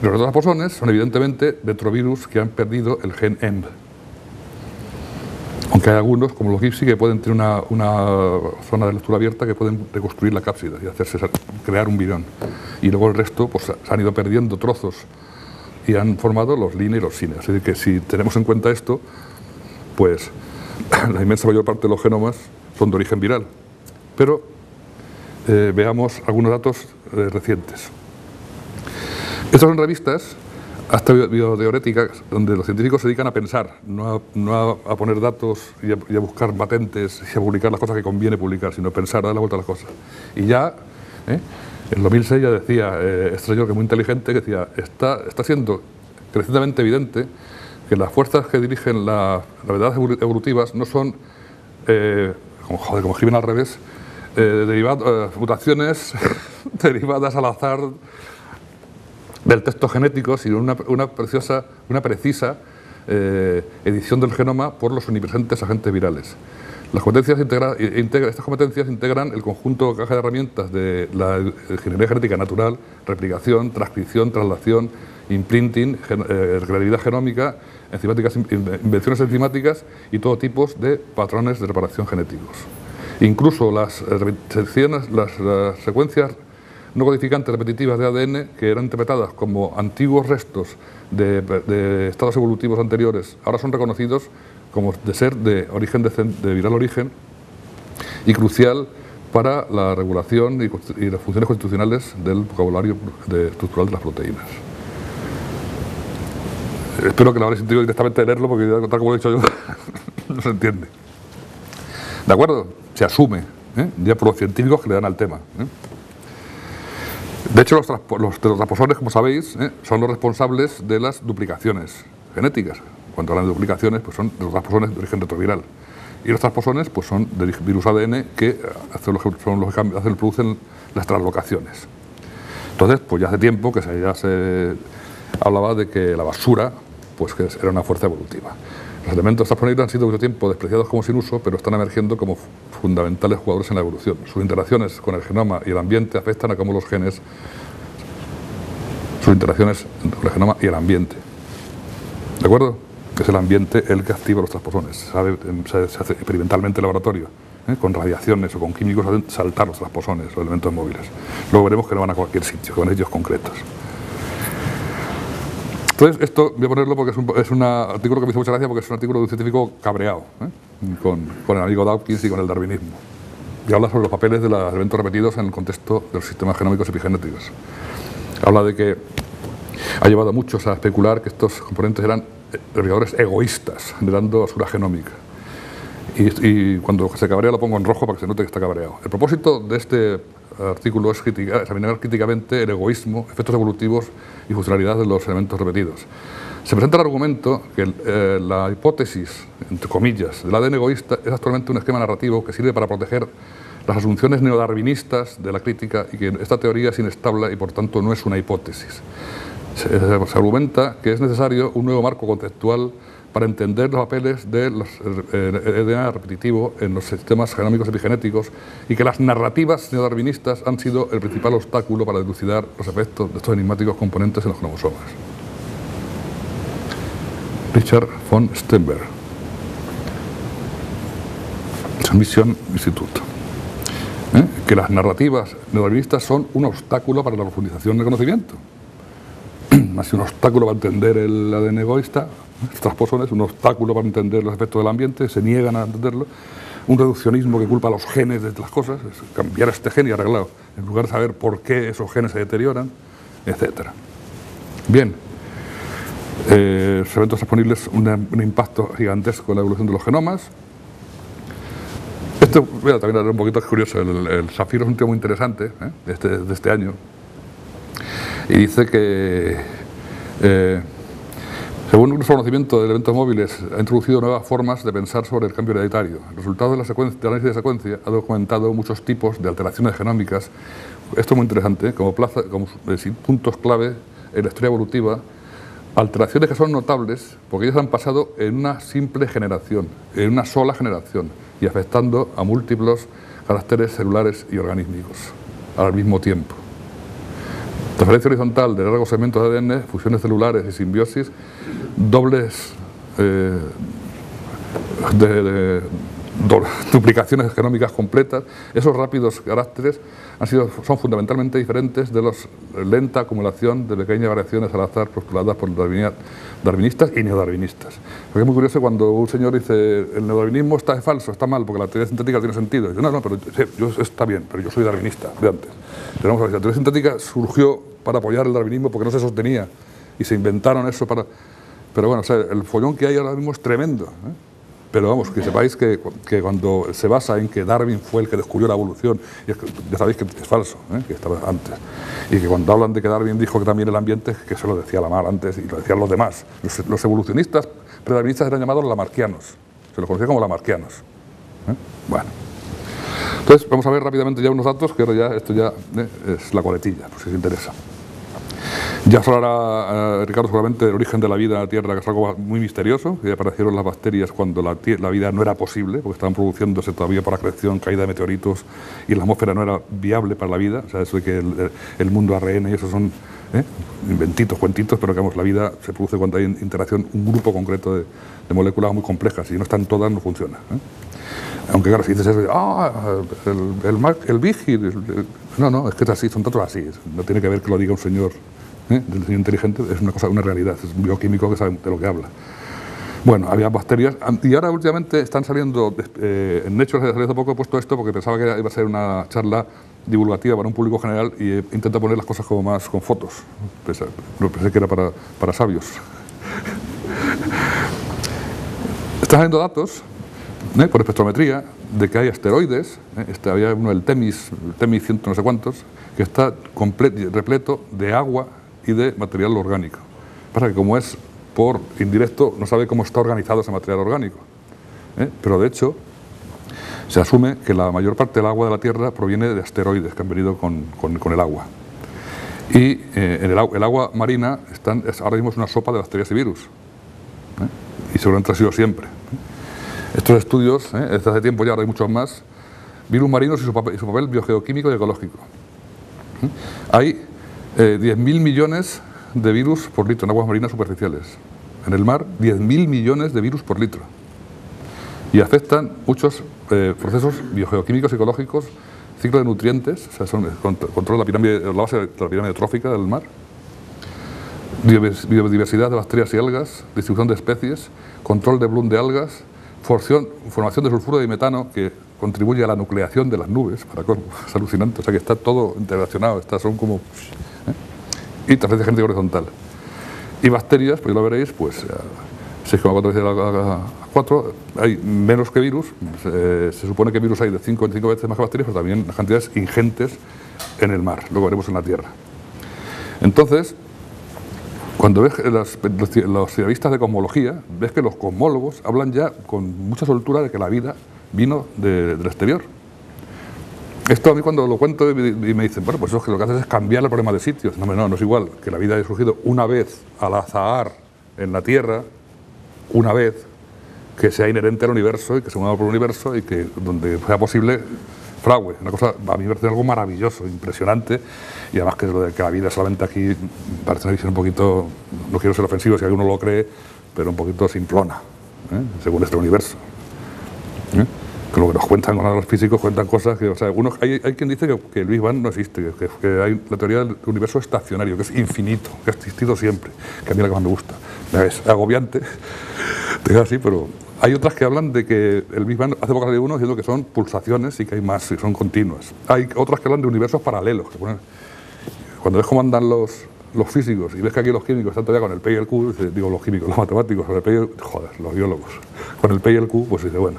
Los retrotransposones son evidentemente retrovirus que han perdido el gen EMB. Aunque hay algunos, como los GIPSI, que pueden tener una zona de lectura abierta que pueden reconstruir la cápsida y crear un virión. Y luego el resto pues, se han ido perdiendo trozos y han formado los LINE y los SINE. Así que si tenemos en cuenta esto, pues la inmensa mayor parte de los genomas son de origen viral. Pero veamos algunos datos recientes. Estas son revistas hasta bioteoréticas donde los científicos se dedican a pensar, no a poner datos y a buscar patentes y a publicar las cosas que conviene publicar, sino a pensar, a dar la vuelta a las cosas. Y ya, en 2006 ya decía Estrellor, que es muy inteligente, que decía, está siendo crecientemente evidente que las fuerzas que dirigen las gravedades evolutivas no son, como escriben al revés, mutaciones derivadas al azar del texto genético, sino una precisa edición del genoma por los omnipresentes agentes virales. Estas competencias integran el conjunto de caja de herramientas de la ingeniería genética natural, replicación, transcripción, traslación, imprinting, regularidad genómica, invenciones enzimáticas y todo tipo de patrones de reparación genéticos. Incluso las secuencias no codificantes repetitivas de ADN, que eran interpretadas como antiguos restos de estados evolutivos anteriores, ahora son reconocidos como de ser de viral origen y crucial para la regulación y las funciones constitucionales del vocabulario estructural de las proteínas. Espero que lo habréis sentido directamente de leerlo, porque tal como lo he dicho yo, no se entiende. ¿De acuerdo? Se asume, ya por los científicos que le dan al tema. De hecho, los transposores, como sabéis, son los responsables de las duplicaciones genéticas. Cuando hablan de duplicaciones, pues son los transposones de origen retroviral. Y los transposones pues son de virus ADN que producen las translocaciones. Entonces, pues ya hace tiempo que ya se hablaba de que la basura pues que era una fuerza evolutiva. Los elementos transposonibles han sido mucho tiempo despreciados como sin uso, pero están emergiendo como fundamentales jugadores en la evolución. Sus interacciones con el genoma y el ambiente afectan a cómo los genes, sus interacciones con el genoma y el ambiente. ¿De acuerdo? Es el ambiente el que activa los transposones. Se hace experimentalmente en laboratorio, con radiaciones o con químicos, hacen saltar los transposones, los elementos móviles. Luego veremos que no van a cualquier sitio, que van a sitios concretos. Entonces, esto voy a ponerlo porque es un artículo que me hizo mucha gracia, porque es un artículo de un científico cabreado, con el amigo Dawkins y con el darwinismo. Y habla sobre los papeles de los eventos repetidos en el contexto de los sistemas genómicos epigenéticos. Habla de que ha llevado a muchos a especular que estos componentes eran replicadores egoístas, generando basura genómica. Y cuando se cabrea lo pongo en rojo para que se note que está cabreado. El propósito de este artículo es examinar críticamente el egoísmo, efectos evolutivos y funcionalidad de los elementos repetidos. Se presenta el argumento que la hipótesis, entre comillas, del ADN egoísta es actualmente un esquema narrativo que sirve para proteger las asunciones neodarwinistas de la crítica y que esta teoría es inestable y por tanto no es una hipótesis. Se argumenta que es necesario un nuevo marco conceptual para entender los papeles del DNA repetitivo en los sistemas genómicos epigenéticos y que las narrativas neodarwinistas han sido el principal obstáculo para dilucidar los efectos de estos enigmáticos componentes en los cromosomas. Richard von Sternberg, Mission Institute. Que las narrativas neodarwinistas son un obstáculo para la profundización del conocimiento. Más que un obstáculo para entender el ADN egoísta, los transposones, un obstáculo para entender los efectos del ambiente, se niegan a entenderlo, un reduccionismo que culpa a los genes de las cosas, es cambiar este gen y arreglarlo, en lugar de saber por qué esos genes se deterioran, etc. Bien, los eventos transposibles, un impacto gigantesco en la evolución de los genomas. Esto, voy a también hablar un poquito, es curioso, el Zafiro es un tema muy interesante, de este año, y dice que según nuestro conocimiento de elementos móviles ha introducido nuevas formas de pensar sobre el cambio hereditario. El resultado de la análisis de secuencia ha documentado muchos tipos de alteraciones genómicas. Esto es muy interesante, como puntos clave en la historia evolutiva, alteraciones que son notables porque ellas han pasado en una simple generación, en una sola generación, y afectando a múltiples caracteres celulares y organísmicos al mismo tiempo. Transferencia horizontal de largos segmentos de ADN, fusiones celulares y simbiosis, dobles duplicaciones genómicas completas. Esos rápidos caracteres son fundamentalmente diferentes de la lenta acumulación de pequeñas variaciones al azar postuladas por darwinistas y neodarwinistas. Porque es muy curioso cuando un señor dice el neodarwinismo está falso, está mal, porque la teoría sintética tiene sentido. Y dice, no, pero está bien, pero yo soy darwinista de antes. Pero vamos a ver, la teoría sintética surgió para apoyar el darwinismo porque no se sostenía y se inventaron eso para... Pero bueno, o sea, el follón que hay ahora mismo es tremendo, Pero vamos, que sepáis que cuando se basa en que Darwin fue el que descubrió la evolución, y ya sabéis que es falso, que estaba antes, y que cuando hablan de que Darwin dijo que también el ambiente, que eso lo decía Lamarck antes y lo decían los demás. Los evolucionistas predarwinistas eran llamados lamarckianos, se los conocía como lamarckianos. Bueno, entonces vamos a ver rápidamente ya unos datos, que ahora ya esto ya es la coletilla, por si os interesa. Ya os hablará Ricardo seguramente del origen de la vida en la Tierra, que es algo muy misterioso, que aparecieron las bacterias cuando la vida no era posible, porque estaban produciéndose todavía por acreción, caída de meteoritos, y la atmósfera no era viable para la vida. O sea, eso de que el mundo ARN y eso son inventitos, cuentitos, pero que vamos, la vida se produce cuando hay interacción, un grupo concreto de moléculas muy complejas, y si no están todas no funciona. Aunque claro, si dices eso, el Vigil, no, es que es así, son todos así, no tiene que ver que lo diga un señor inteligente, es una cosa, una realidad, es un bioquímico que sabe de lo que habla. Bueno, había bacterias, y ahora últimamente están saliendo, en Nature hace poco he puesto esto porque pensaba que iba a ser una charla divulgativa para un público general y he intentado poner las cosas como más con fotos, pensé que era para sabios. Están saliendo datos por espectrometría de que hay asteroides, había uno, el Temis 100 no sé cuántos, que está repleto de agua y de material orgánico. Pasa que como es por indirecto, no sabe cómo está organizado ese material orgánico. Pero de hecho, se asume que la mayor parte del agua de la Tierra proviene de asteroides que han venido con el agua. Y en el agua marina ahora mismo es una sopa de bacterias y virus. Y seguramente ha sido siempre. Estos estudios, desde hace tiempo ya, ahora hay muchos más, virus marinos y su papel biogeoquímico y ecológico. Hay 10.000 millones de virus por litro en aguas marinas superficiales. En el mar, 10.000 millones de virus por litro. Y afectan muchos procesos biogeoquímicos y ecológicos, ciclo de nutrientes, o sea, control la base de la pirámide trófica del mar, biodiversidad de bacterias y algas, distribución de especies, control de bloom de algas, formación de sulfuro y metano que contribuye a la nucleación de las nubes, es alucinante, o sea que está todo interrelacionado, son como... y transferencia genética horizontal. Y bacterias, pues ya lo veréis, pues 6,4 veces a 4, hay menos que virus, se supone que virus hay de 5 veces más que bacterias, pero también las cantidades ingentes en el mar, luego veremos en la Tierra. Entonces, cuando ves los teoristas de cosmología, ves que los cosmólogos hablan ya con mucha soltura de que la vida vino del exterior. Esto a mí cuando lo cuento y me dicen, bueno, pues eso es que lo que haces es cambiar el problema de sitios. No es igual, que la vida haya surgido una vez al azar en la Tierra, una vez, que sea inherente al universo y que se mueva por el universo y que donde sea posible fragüe. Una cosa, a mí me parece algo maravilloso, impresionante, y además que lo de que la vida solamente aquí parece una visión un poquito, no quiero ser ofensivo si alguno lo cree, pero un poquito simplona, según este universo. Que lo que nos cuentan con los físicos, cuentan cosas que, o sea, hay quien dice que el Big Bang no existe, que hay la teoría del universo estacionario, que es infinito, que ha existido siempre, que a mí es la que más me gusta. Es agobiante, te así, pero hay otras que hablan de que el Big Bang, hace poco salió uno diciendo que son pulsaciones y que hay más, y son continuas. Hay otras que hablan de universos paralelos, que cuando ves cómo andan los físicos y ves que aquí los químicos están todavía con el P y el Q, digo los químicos, los matemáticos, con el P y el, los biólogos, con el P y el Q, pues dice, bueno.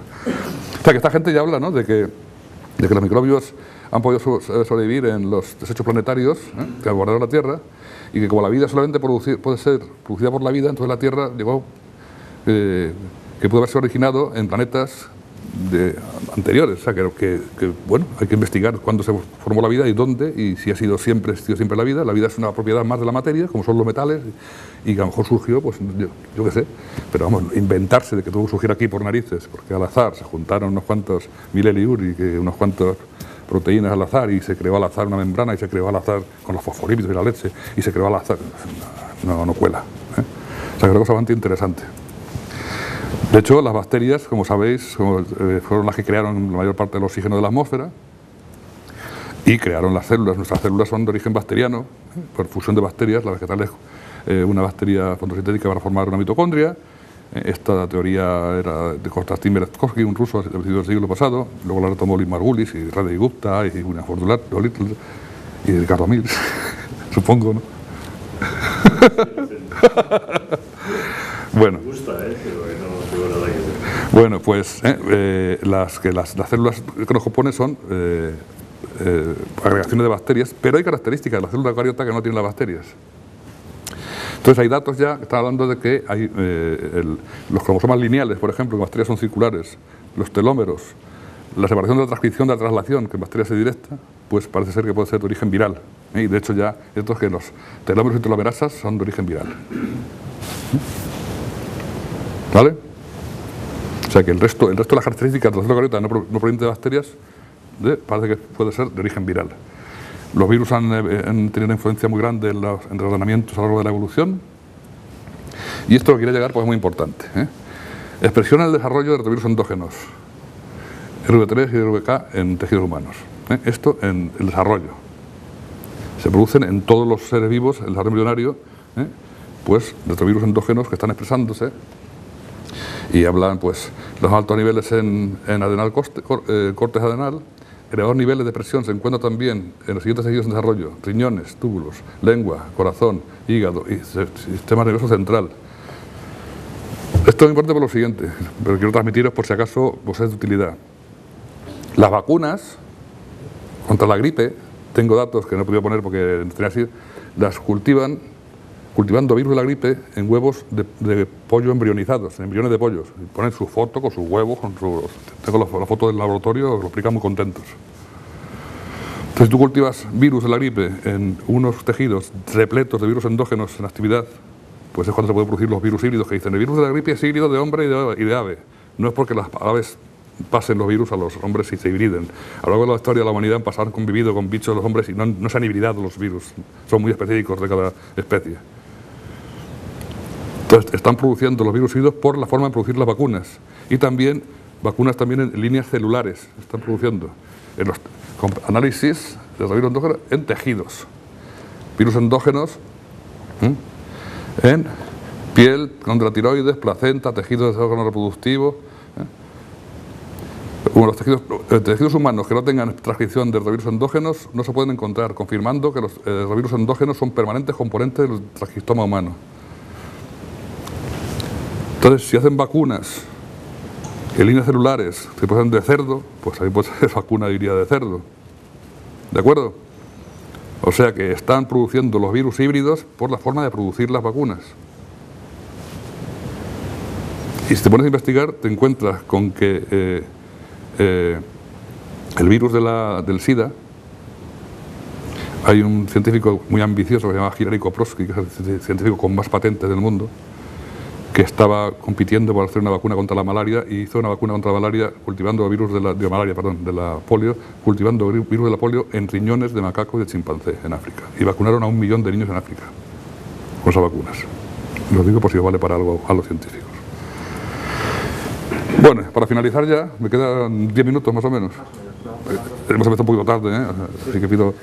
O sea, que esta gente ya habla, ¿no?, de que los microbios han podido sobrevivir en los desechos planetarios que abordaron la Tierra, y que como la vida solamente puede ser producida por la vida, entonces la Tierra llegó, que pudo haberse originado en planetas anteriores. O sea, que bueno, hay que investigar cuándo se formó la vida y dónde, y si ha sido siempre la vida. La vida es una propiedad más de la materia, como son los metales, y que a lo mejor surgió, pues yo qué sé, pero vamos, inventarse de que tuvo que surgir aquí por narices, porque al azar se juntaron unos cuantos mileniur y que unos cuantos proteínas al azar, y se creó al azar una membrana, y se creó al azar con los fosfolípidos y la leche, y se creó al azar, no cuela. O sea, que es una cosa bastante interesante. De hecho, las bacterias, como sabéis, fueron las que crearon la mayor parte del oxígeno de la atmósfera y crearon las células. Nuestras células son de origen bacteriano, por fusión de bacterias. La vegetal es una bacteria fotosintética para formar una mitocondria. Esta teoría era de Konstantin-Merezhkovsky, un ruso del principio del siglo pasado. Luego la retomó Louis Margulis y Radley Gupta y William Little y Ricardo Mills, supongo, ¿no? Bueno. Bueno, pues las células que nos componen son agregaciones de bacterias, pero hay características de la célula eucariota que no tienen las bacterias. Entonces hay datos ya que están hablando de que hay los cromosomas lineales, por ejemplo, que en bacterias son circulares, los telómeros, la separación de la transcripción de la traslación, que en bacterias es directa, pues parece ser que puede ser de origen viral. Y de hecho ya estos que los telómeros y telomerasas son de origen viral. ¿Vale? O sea que el resto de las características de la célula eucariota no provenientes de bacterias parece que puede ser de origen viral. Los virus han tenido una influencia muy grande en los ordenamientos a lo largo de la evolución. Y esto lo quiere llegar, pues es muy importante. Expresión en el desarrollo de retrovirus endógenos, RV3 y RVK en tejidos humanos. Esto en el desarrollo. Se producen en todos los seres vivos, el desarrollo embrionario, pues retrovirus endógenos que están expresándose y hablan, pues, los altos niveles en adenal, cortes adenal. Elevados niveles de presión se encuentran también en los siguientes tejidos en desarrollo: riñones, túbulos, lengua, corazón, hígado y sistema nervioso central. Esto es importante por lo siguiente, pero quiero transmitiros por si acaso os es de utilidad. Las vacunas contra la gripe, tengo datos que no he podido poner porque tenía así, las cultivando virus de la gripe en huevos de pollo embrionizados, en embriones de pollos. Y ponen su foto con sus huevos, tengo la foto del laboratorio, lo explican muy contentos. Entonces, si tú cultivas virus de la gripe en unos tejidos repletos de virus endógenos en actividad, pues es cuando se pueden producir los virus híbridos que dicen: el virus de la gripe es híbrido de hombre y de ave. No es porque las aves pasen los virus a los hombres y se hibriden. A lo largo de la historia de la humanidad han convivido con bichos de los hombres y no se han hibridado los virus. Son muy específicos de cada especie. Entonces, están produciendo los virus híbridos por la forma de producir las vacunas. Y también, vacunas también en líneas celulares, están produciendo. Con análisis de virus endógenos en tejidos. Virus endógenos en piel, glándula tiroides, placenta, tejidos de órgano reproductivo. Bueno, los tejidos humanos que no tengan transcripción de retrovirus endógenos no se pueden encontrar, confirmando que los retrovirus endógenos son permanentes componentes del transcriptoma humano. Entonces, si hacen vacunas en líneas celulares que pueden ser de cerdo, pues ahí puede ser vacuna, diría, de cerdo. ¿De acuerdo? O sea que están produciendo los virus híbridos por la forma de producir las vacunas. Y si te pones a investigar, te encuentras con que el virus del SIDA, hay un científico muy ambicioso que se llama Hilary Koprowski, que es el científico con más patentes del mundo, que estaba compitiendo por hacer una vacuna contra la malaria y hizo una vacuna contra la malaria cultivando virus de la polio, cultivando virus de la polio en riñones de macaco y de chimpancé en África. Y vacunaron a 1 millón de niños en África con esas vacunas. Lo digo por si vale para algo a los científicos. Bueno, para finalizar ya, me quedan 10 minutos más o menos. Hemos empezado un poquito tarde, así que pido...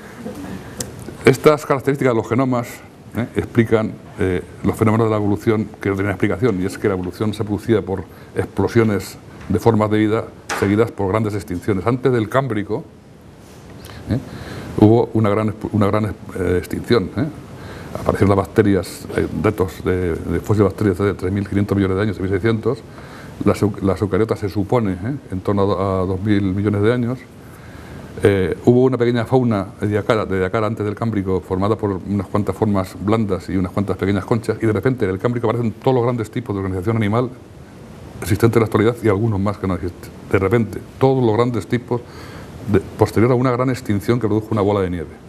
Estas características de los genomas explican los fenómenos de la evolución que no tenían explicación, y es que la evolución se producía por explosiones de formas de vida seguidas por grandes extinciones. Antes del Cámbrico hubo una gran extinción. Aparecieron las bacterias, datos de fósiles de bacterias de 3.500 millones de años, 3.600. Las eucariotas se supone en torno a 2.000 millones de años. Hubo una pequeña fauna de Ediacara antes del Cámbrico, formada por unas cuantas formas blandas y unas cuantas pequeñas conchas, y de repente en el Cámbrico aparecen todos los grandes tipos de organización animal existentes en la actualidad y algunos más que no existen. De repente, todos los grandes tipos, posterior a una gran extinción que produjo una bola de nieve.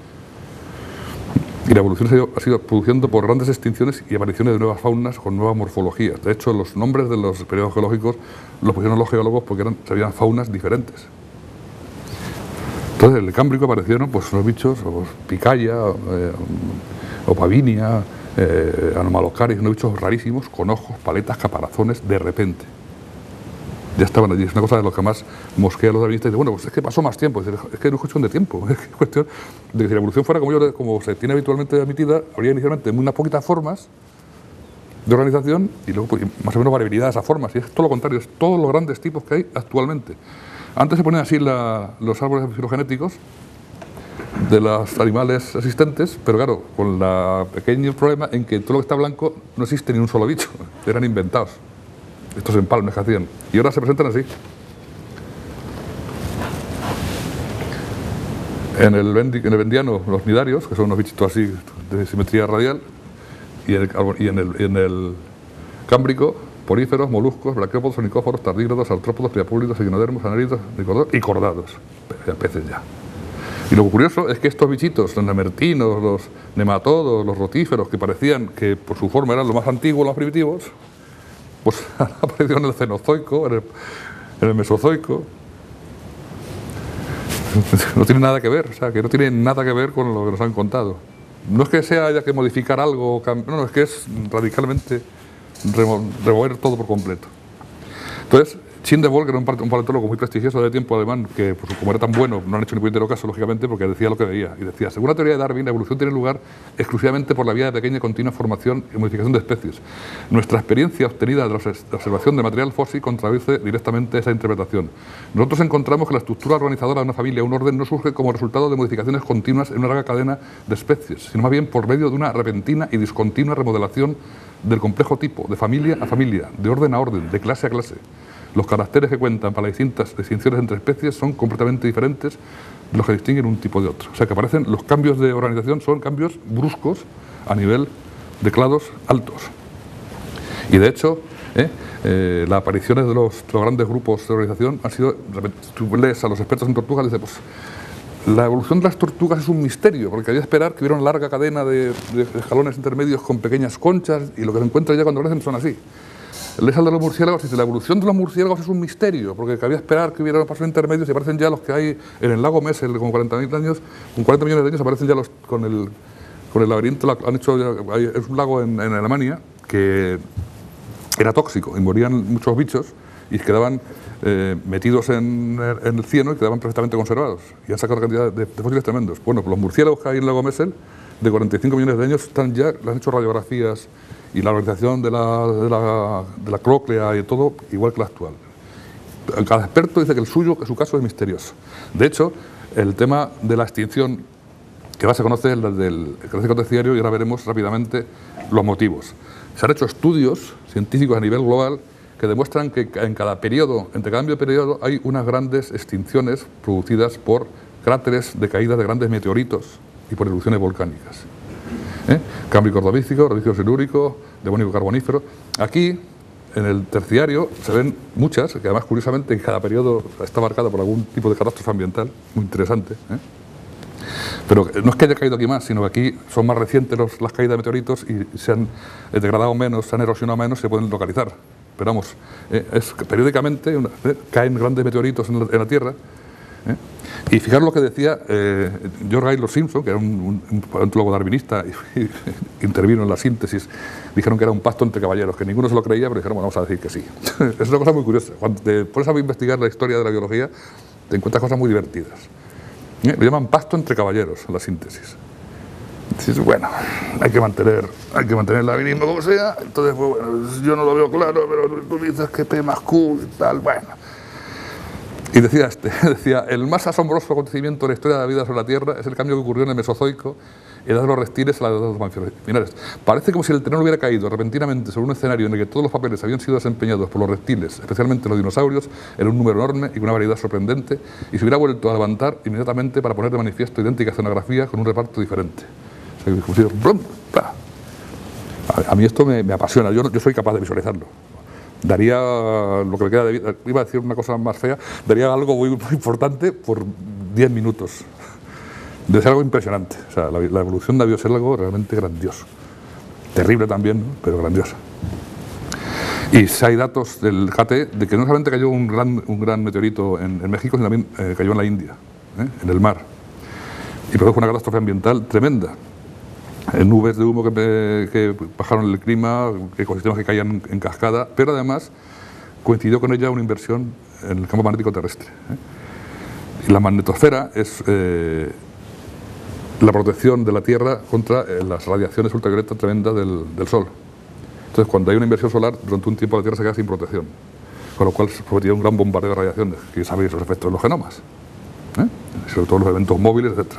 Y la evolución ha sido produciendo por grandes extinciones y apariciones de nuevas faunas con nuevas morfologías. De hecho, los nombres de los periodos geológicos los pusieron los geólogos porque serían faunas diferentes. Entonces, en el Cámbrico aparecieron pues unos bichos, picaya, opavinia, anomalocaris, unos bichos rarísimos, con ojos, paletas, caparazones, de repente. Ya estaban allí. Es una cosa de lo que más mosquea a los darwinistas. Dice, bueno, pues es que pasó más tiempo. Es que no es cuestión de tiempo. Es cuestión de que si la evolución fuera como se tiene habitualmente admitida, habría inicialmente unas poquitas formas de organización y luego pues, más o menos variabilidad de esas formas. Y es todo lo contrario, es todos los grandes tipos que hay actualmente. Antes se ponían así los árboles filogenéticos de los animales existentes, pero claro, con el pequeño problema en que todo lo que está blanco no existe ni un solo bicho, eran inventados. Estos empalmes que hacían. Y ahora se presentan así. En el bendiano, los nidarios, que son unos bichitos así de simetría radial, y en el cámbrico, poríferos, moluscos, braquiópodos, onicóforos, tardígrados, artrópodos, priapúlidos, equinodermos, anélidos y cordados. Peces ya. Y lo curioso es que estos bichitos, los nemertinos, los nematodos, los rotíferos, que parecían que por su forma eran los más antiguos, los primitivos, pues han aparecido en el Cenozoico, en el Mesozoico. No tiene nada que ver, o sea, que no tiene nada que ver con lo que nos han contado. No es que haya que modificar algo, no, es que es radicalmente remover todo por completo. Entonces, Schindewolf, que era un paleontólogo muy prestigioso de tiempo alemán, que pues, como era tan bueno, no han hecho ni puñetero caso, lógicamente, porque decía lo que veía. Y decía, según la teoría de Darwin, la evolución tiene lugar exclusivamente por la vía de pequeña y continua formación y modificación de especies. Nuestra experiencia obtenida de la observación de material fósil contradice directamente esa interpretación. Nosotros encontramos que la estructura organizadora de una familia o un orden no surge como resultado de modificaciones continuas en una larga cadena de especies, sino más bien por medio de una repentina y discontinua remodelación del complejo tipo, de familia a familia, de orden a orden, de clase a clase. Los caracteres que cuentan para las distintas distinciones entre especies son completamente diferentes de los que distinguen un tipo de otro. O sea, que aparecen los cambios de organización, son cambios bruscos a nivel de clados altos. Y de hecho, las apariciones de los grandes grupos de organización han sido, tú lees a los expertos en tortugas y dices, pues la evolución de las tortugas es un misterio, porque había que esperar que hubiera una larga cadena de escalones intermedios con pequeñas conchas, y lo que se encuentra ya cuando crecen son así. Lees al de los murciélagos y dice, la evolución de los murciélagos es un misterio, porque cabía esperar que hubiera pasos intermedios y aparecen ya los que hay en el lago Messel, con 40.000 años, con 40 millones de años aparecen ya los con el laberinto, han hecho, es un lago en Alemania que era tóxico y morían muchos bichos y quedaban metidos en el cieno y quedaban perfectamente conservados y han sacado cantidad de fósiles tremendos. Bueno, pues los murciélagos que hay en el lago Messel, de 45 millones de años, están ya, le han hecho radiografías y la organización de la cróclea y todo igual que la actual. Cada experto dice que su caso es misterioso. De hecho, el tema de la extinción que más se conoce es el del Cretácico terciario, y ahora veremos rápidamente los motivos. Se han hecho estudios científicos a nivel global que demuestran que en cada periodo, entre cambio de periodo, hay unas grandes extinciones producidas por cráteres de caída de grandes meteoritos y por erupciones volcánicas. Cámbrico ordovícico, ordovícico silúrico, devónico carbonífero. Aquí, en el terciario, se ven muchas, que además, curiosamente, en cada periodo está marcada por algún tipo de catástrofe ambiental, muy interesante. Pero no es que haya caído aquí más, sino que aquí son más recientes las caídas de meteoritos y se han degradado menos, se han erosionado menos y se pueden localizar. Pero vamos, periódicamente caen grandes meteoritos en la Tierra. Y fijaros lo que decía George Gaylord Simpson, que era un paleontólogo darwinista y intervino en la síntesis. Dijeron que era un pacto entre caballeros, que ninguno se lo creía, pero dijeron, bueno, vamos a decir que sí. Es una cosa muy curiosa. Cuando te pones a investigar la historia de la biología, te encuentras cosas muy divertidas. Lo llaman pacto entre caballeros, la síntesis. Dices, bueno, hay que mantener el darwinismo como sea. Entonces, pues, bueno, yo no lo veo claro, pero tú dices que P más Q y tal, bueno. Y decía el más asombroso acontecimiento de la historia de la vida sobre la Tierra es el cambio que ocurrió en el Mesozoico, edad de los reptiles a la edad de los mamíferos. Mirad, parece como si el terreno hubiera caído repentinamente sobre un escenario en el que todos los papeles habían sido desempeñados por los reptiles, especialmente los dinosaurios, en un número enorme y con una variedad sorprendente, y se hubiera vuelto a levantar inmediatamente para poner de manifiesto idéntica escenografía con un reparto diferente. O sea, a mí esto me apasiona, yo soy capaz de visualizarlo. Daría lo que me queda de vida, iba a decir una cosa más fea, daría algo muy importante por 10 minutos. Debe ser algo impresionante. O sea, la evolución debió ser algo realmente grandioso. Terrible también, ¿no? Pero grandiosa. Y si hay datos del GT de que no solamente cayó un gran meteorito en México, sino también cayó en la India, en el mar. Y produjo una catástrofe ambiental tremenda. Nubes de humo que bajaron el clima, ecosistemas que caían en cascada, pero además coincidió con ella una inversión en el campo magnético terrestre. Y la magnetosfera es la protección de la Tierra contra las radiaciones ultravioletas tremendas del Sol. Entonces, cuando hay una inversión solar, durante un tiempo la Tierra se queda sin protección, con lo cual se prometía un gran bombardeo de radiaciones, que sabéis los efectos de los genomas. Sobre todo los eventos móviles, etc.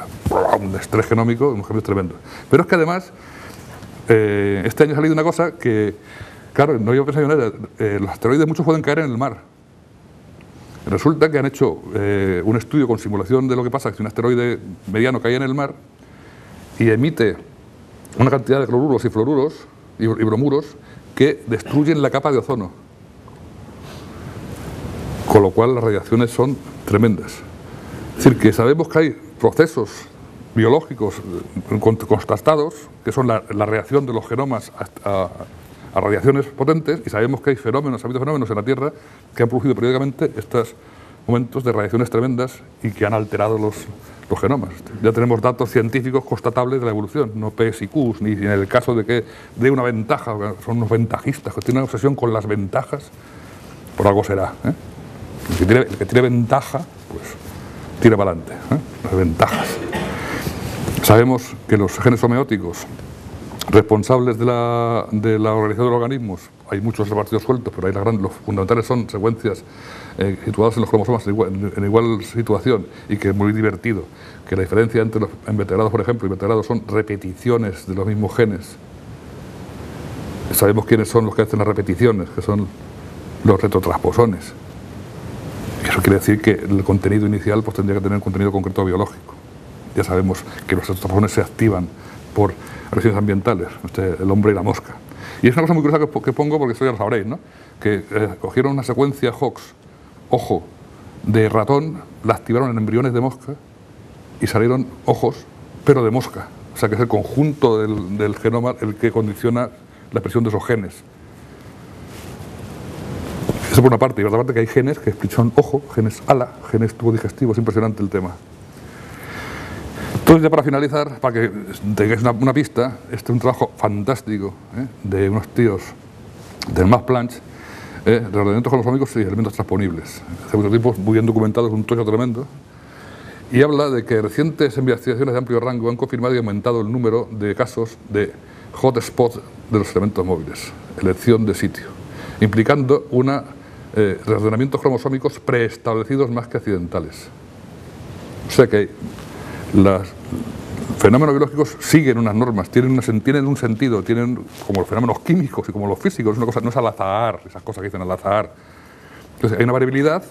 Un estrés genómico, unos cambios tremendos. Pero es que además, este año ha salido una cosa que, claro, no había pensado en ella. Los asteroides muchos pueden caer en el mar. Resulta que han hecho un estudio con simulación de lo que pasa si un asteroide mediano cae en el mar y emite una cantidad de cloruros y fluoruros y bromuros que destruyen la capa de ozono. Con lo cual las radiaciones son tremendas. Es decir, que sabemos que hay procesos biológicos constatados, que son la reacción de los genomas a radiaciones potentes, y sabemos que hay fenómenos, ha habido fenómenos en la Tierra que han producido periódicamente estos momentos de radiaciones tremendas y que han alterado los genomas. Ya tenemos datos científicos constatables de la evolución, no P's y Q's, ni en el caso de que dé una ventaja, son unos ventajistas que tienen una obsesión con las ventajas, por algo será. El que tiene ventaja, pues tira para adelante, las ventajas. Sabemos que los genes homeóticos responsables de la organización de los organismos, hay muchos repartidos sueltos, pero los fundamentales son secuencias situadas en los cromosomas en igual situación, y que es muy divertido, que la diferencia entre los invertebrados, por ejemplo, y invertebrados son repeticiones de los mismos genes. Sabemos quiénes son los que hacen las repeticiones, que son los retrotransposones. Y eso quiere decir que el contenido inicial pues tendría que tener un contenido concreto biológico. Ya sabemos que los retrotransposones se activan por agresiones ambientales, el hombre y la mosca. Y es una cosa muy curiosa que pongo, porque eso ya lo sabréis, ¿no? Que cogieron una secuencia Hox, ojo, de ratón, la activaron en embriones de mosca y salieron ojos, pero de mosca. O sea que es el conjunto del genoma el que condiciona la expresión de esos genes. Eso por una parte. Y por otra parte que hay genes que son ojo, genes ala, genes tubo digestivo. Es impresionante el tema. Entonces, ya para finalizar, para que tengáis una pista, este es un trabajo fantástico de unos tíos del Max Planck, de ordenamientos cromosómicos y elementos transponibles. Hace mucho tiempo, muy bien documentados, un tocho tremendo. Y habla de que recientes investigaciones de amplio rango han confirmado y aumentado el número de casos de hotspot de los elementos móviles, elección de sitio, implicando reordenamientos cromosómicos preestablecidos más que accidentales. O sea que los fenómenos biológicos siguen unas normas, tienen un sentido, tienen como los fenómenos químicos y como los físicos, es una cosa, no es al azar, esas cosas que dicen al azar. Entonces hay una variabilidad,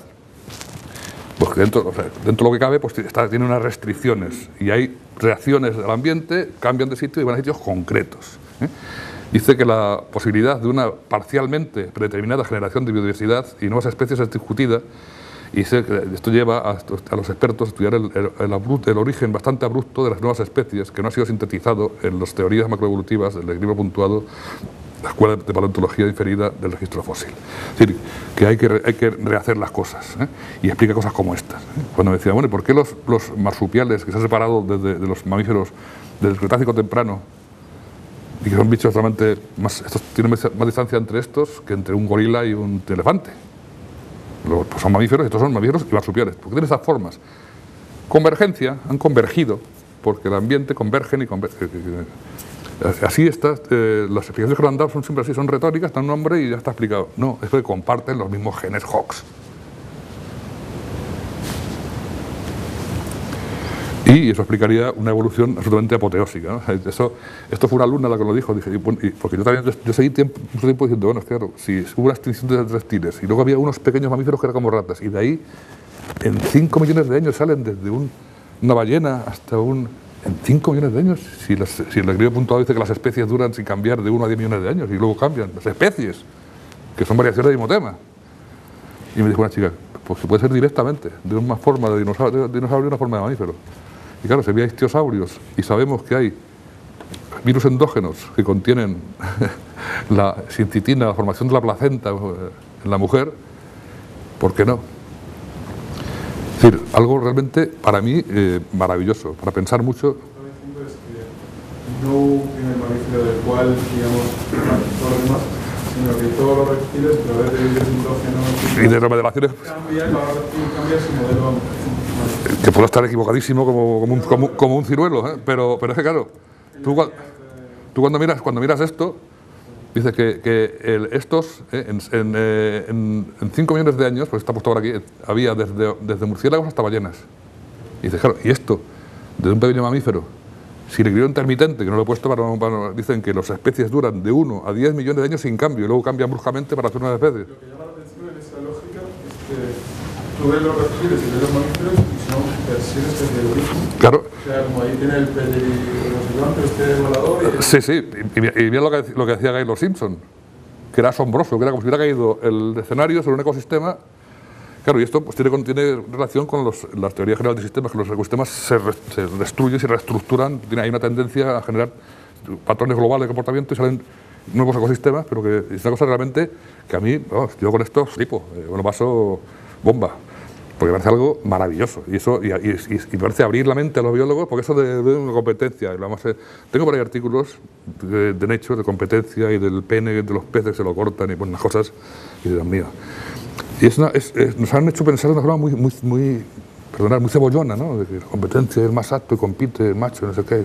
pues dentro de lo que cabe, pues tiene unas restricciones y hay reacciones al ambiente, cambian de sitio y van a sitios concretos. Dice que la posibilidad de una parcialmente predeterminada generación de biodiversidad y nuevas especies es discutida. Y dice que esto lleva a los expertos a estudiar el origen bastante abrupto de las nuevas especies, que no ha sido sintetizado en las teorías macroevolutivas del libro puntuado la Escuela de Paleontología diferida del registro fósil. Es decir, que hay que rehacer las cosas, y explica cosas como estas. Cuando me decía, bueno, ¿por qué los marsupiales, que se han separado de los mamíferos del Cretácico temprano, y que son bichos realmente estos tienen más distancia entre estos que entre un gorila y un elefante? Pues son mamíferos, estos son mamíferos y marsupiales. ¿Por qué tienen esas formas? Convergencia, han convergido, porque el ambiente convergen y convergen. Así está, las explicaciones que lo han dado son siempre así, son retóricas, dan un nombre y ya está explicado. No, es que comparten los mismos genes Hox. Y eso explicaría una evolución absolutamente apoteósica, ¿no? Esto fue una alumna la que lo dijo, dije, porque yo seguí mucho tiempo diciendo, bueno, claro, si hubo una extinción de reptiles y luego había unos pequeños mamíferos que eran como ratas, y de ahí en 5 millones de años salen desde una ballena hasta en 5 millones de años, si el equilibrio puntuado dice que las especies duran sin cambiar de 1 a 10 millones de años y luego cambian, las especies, que son variaciones del mismo tema. Y me dijo una chica, pues se puede ser directamente, de una forma de dinosaurio y una forma de mamífero. Y claro, si había ictiosaurios y sabemos que hay virus endógenos que contienen la sincitina, la formación de la placenta en la mujer, ¿por qué no? Es decir, algo realmente, para mí, maravilloso, para pensar mucho. Lo que está diciendo es que no hubo un primer mamífero del cual, digamos, todos los demás, sino que todos los reptiles, a través de virus endógenos y de remodelaciones, cambia su modelo. Que puedo estar equivocadísimo como un ciruelo, pero es que claro, tú cuando miras esto, dice que estos en 5 millones de años, pues está puesto ahora aquí, había desde murciélagos hasta ballenas. Y dice, claro, y esto, desde un pequeño mamífero, si el equilibrio intermitente, que no lo he puesto dicen que las especies duran de 1 a 10 millones de años sin cambio, y luego cambian bruscamente para hacer nuevas especies. Lo que llama la atención en esa lógica es que tú ves los reptiles y ves los mamíferos y son versiones de origen. Claro. O sea, como ahí tiene el rinoceronte, volador. Sí, y mira lo que decía Gaylord Simpson, que era asombroso, que era como si hubiera caído el escenario sobre un ecosistema Claro, y esto pues, tiene relación con las teorías generales de sistemas, que los ecosistemas se destruyen, se reestructuran, hay una tendencia a generar patrones globales de comportamiento y salen nuevos ecosistemas, pero que es una cosa realmente que a mí, yo con esto flipo, me lo paso bomba, porque me parece algo maravilloso, y parece abrir la mente a los biólogos, porque eso de una competencia, tengo por ahí artículos de Nature, de competencia y del pene de los peces que se lo cortan y ponen unas cosas, y Dios mío. Y nos han hecho pensar de una forma muy cebollona, ¿no? De que la competencia es el más apto y compite el macho, no sé qué.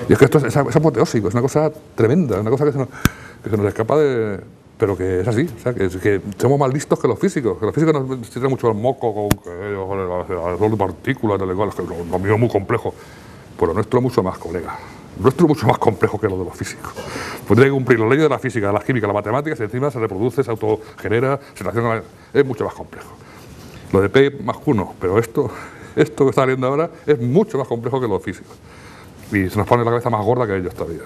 Y es que esto es apoteósico, es una cosa tremenda, una cosa que se nos escapa de... Pero que es así, o sea, que somos más listos que los físicos nos tiran mucho el moco con el rol de partículas, que lo mío es muy complejo. Pues lo nuestro es mucho más, colega. Lo nuestro es mucho más complejo que lo de los físicos. Pues tiene que cumplir las leyes de la física, de la química, de la matemática, y encima se reproduce, se autogenera, se relaciona con es mucho más complejo. Lo de P más Q, pero esto que está saliendo ahora es mucho más complejo que los físicos. Y se nos pone la cabeza más gorda que ellos todavía.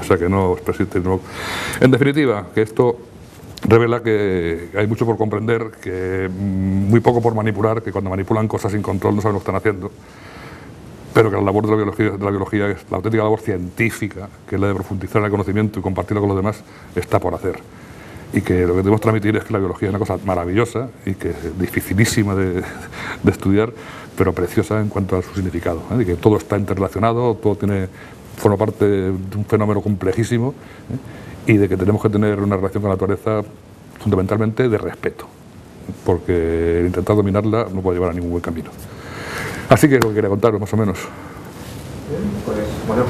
O sea que no persiste. No. En definitiva, que esto revela que hay mucho por comprender, que muy poco por manipular, que cuando manipulan cosas sin control no saben lo que están haciendo, pero que la labor de la biología, es la auténtica labor científica, que es la de profundizar en el conocimiento y compartirlo con los demás, está por hacer. Y que lo que debemos transmitir es que la biología es una cosa maravillosa y que es dificilísima de estudiar, pero preciosa en cuanto a su significado, y que todo está interrelacionado, todo forma parte de un fenómeno complejísimo, y de que tenemos que tener una relación con la naturaleza fundamentalmente de respeto, porque intentar dominarla no puede llevar a ningún buen camino. Así que es lo que quería contaros, más o menos. Bien, pues, bueno.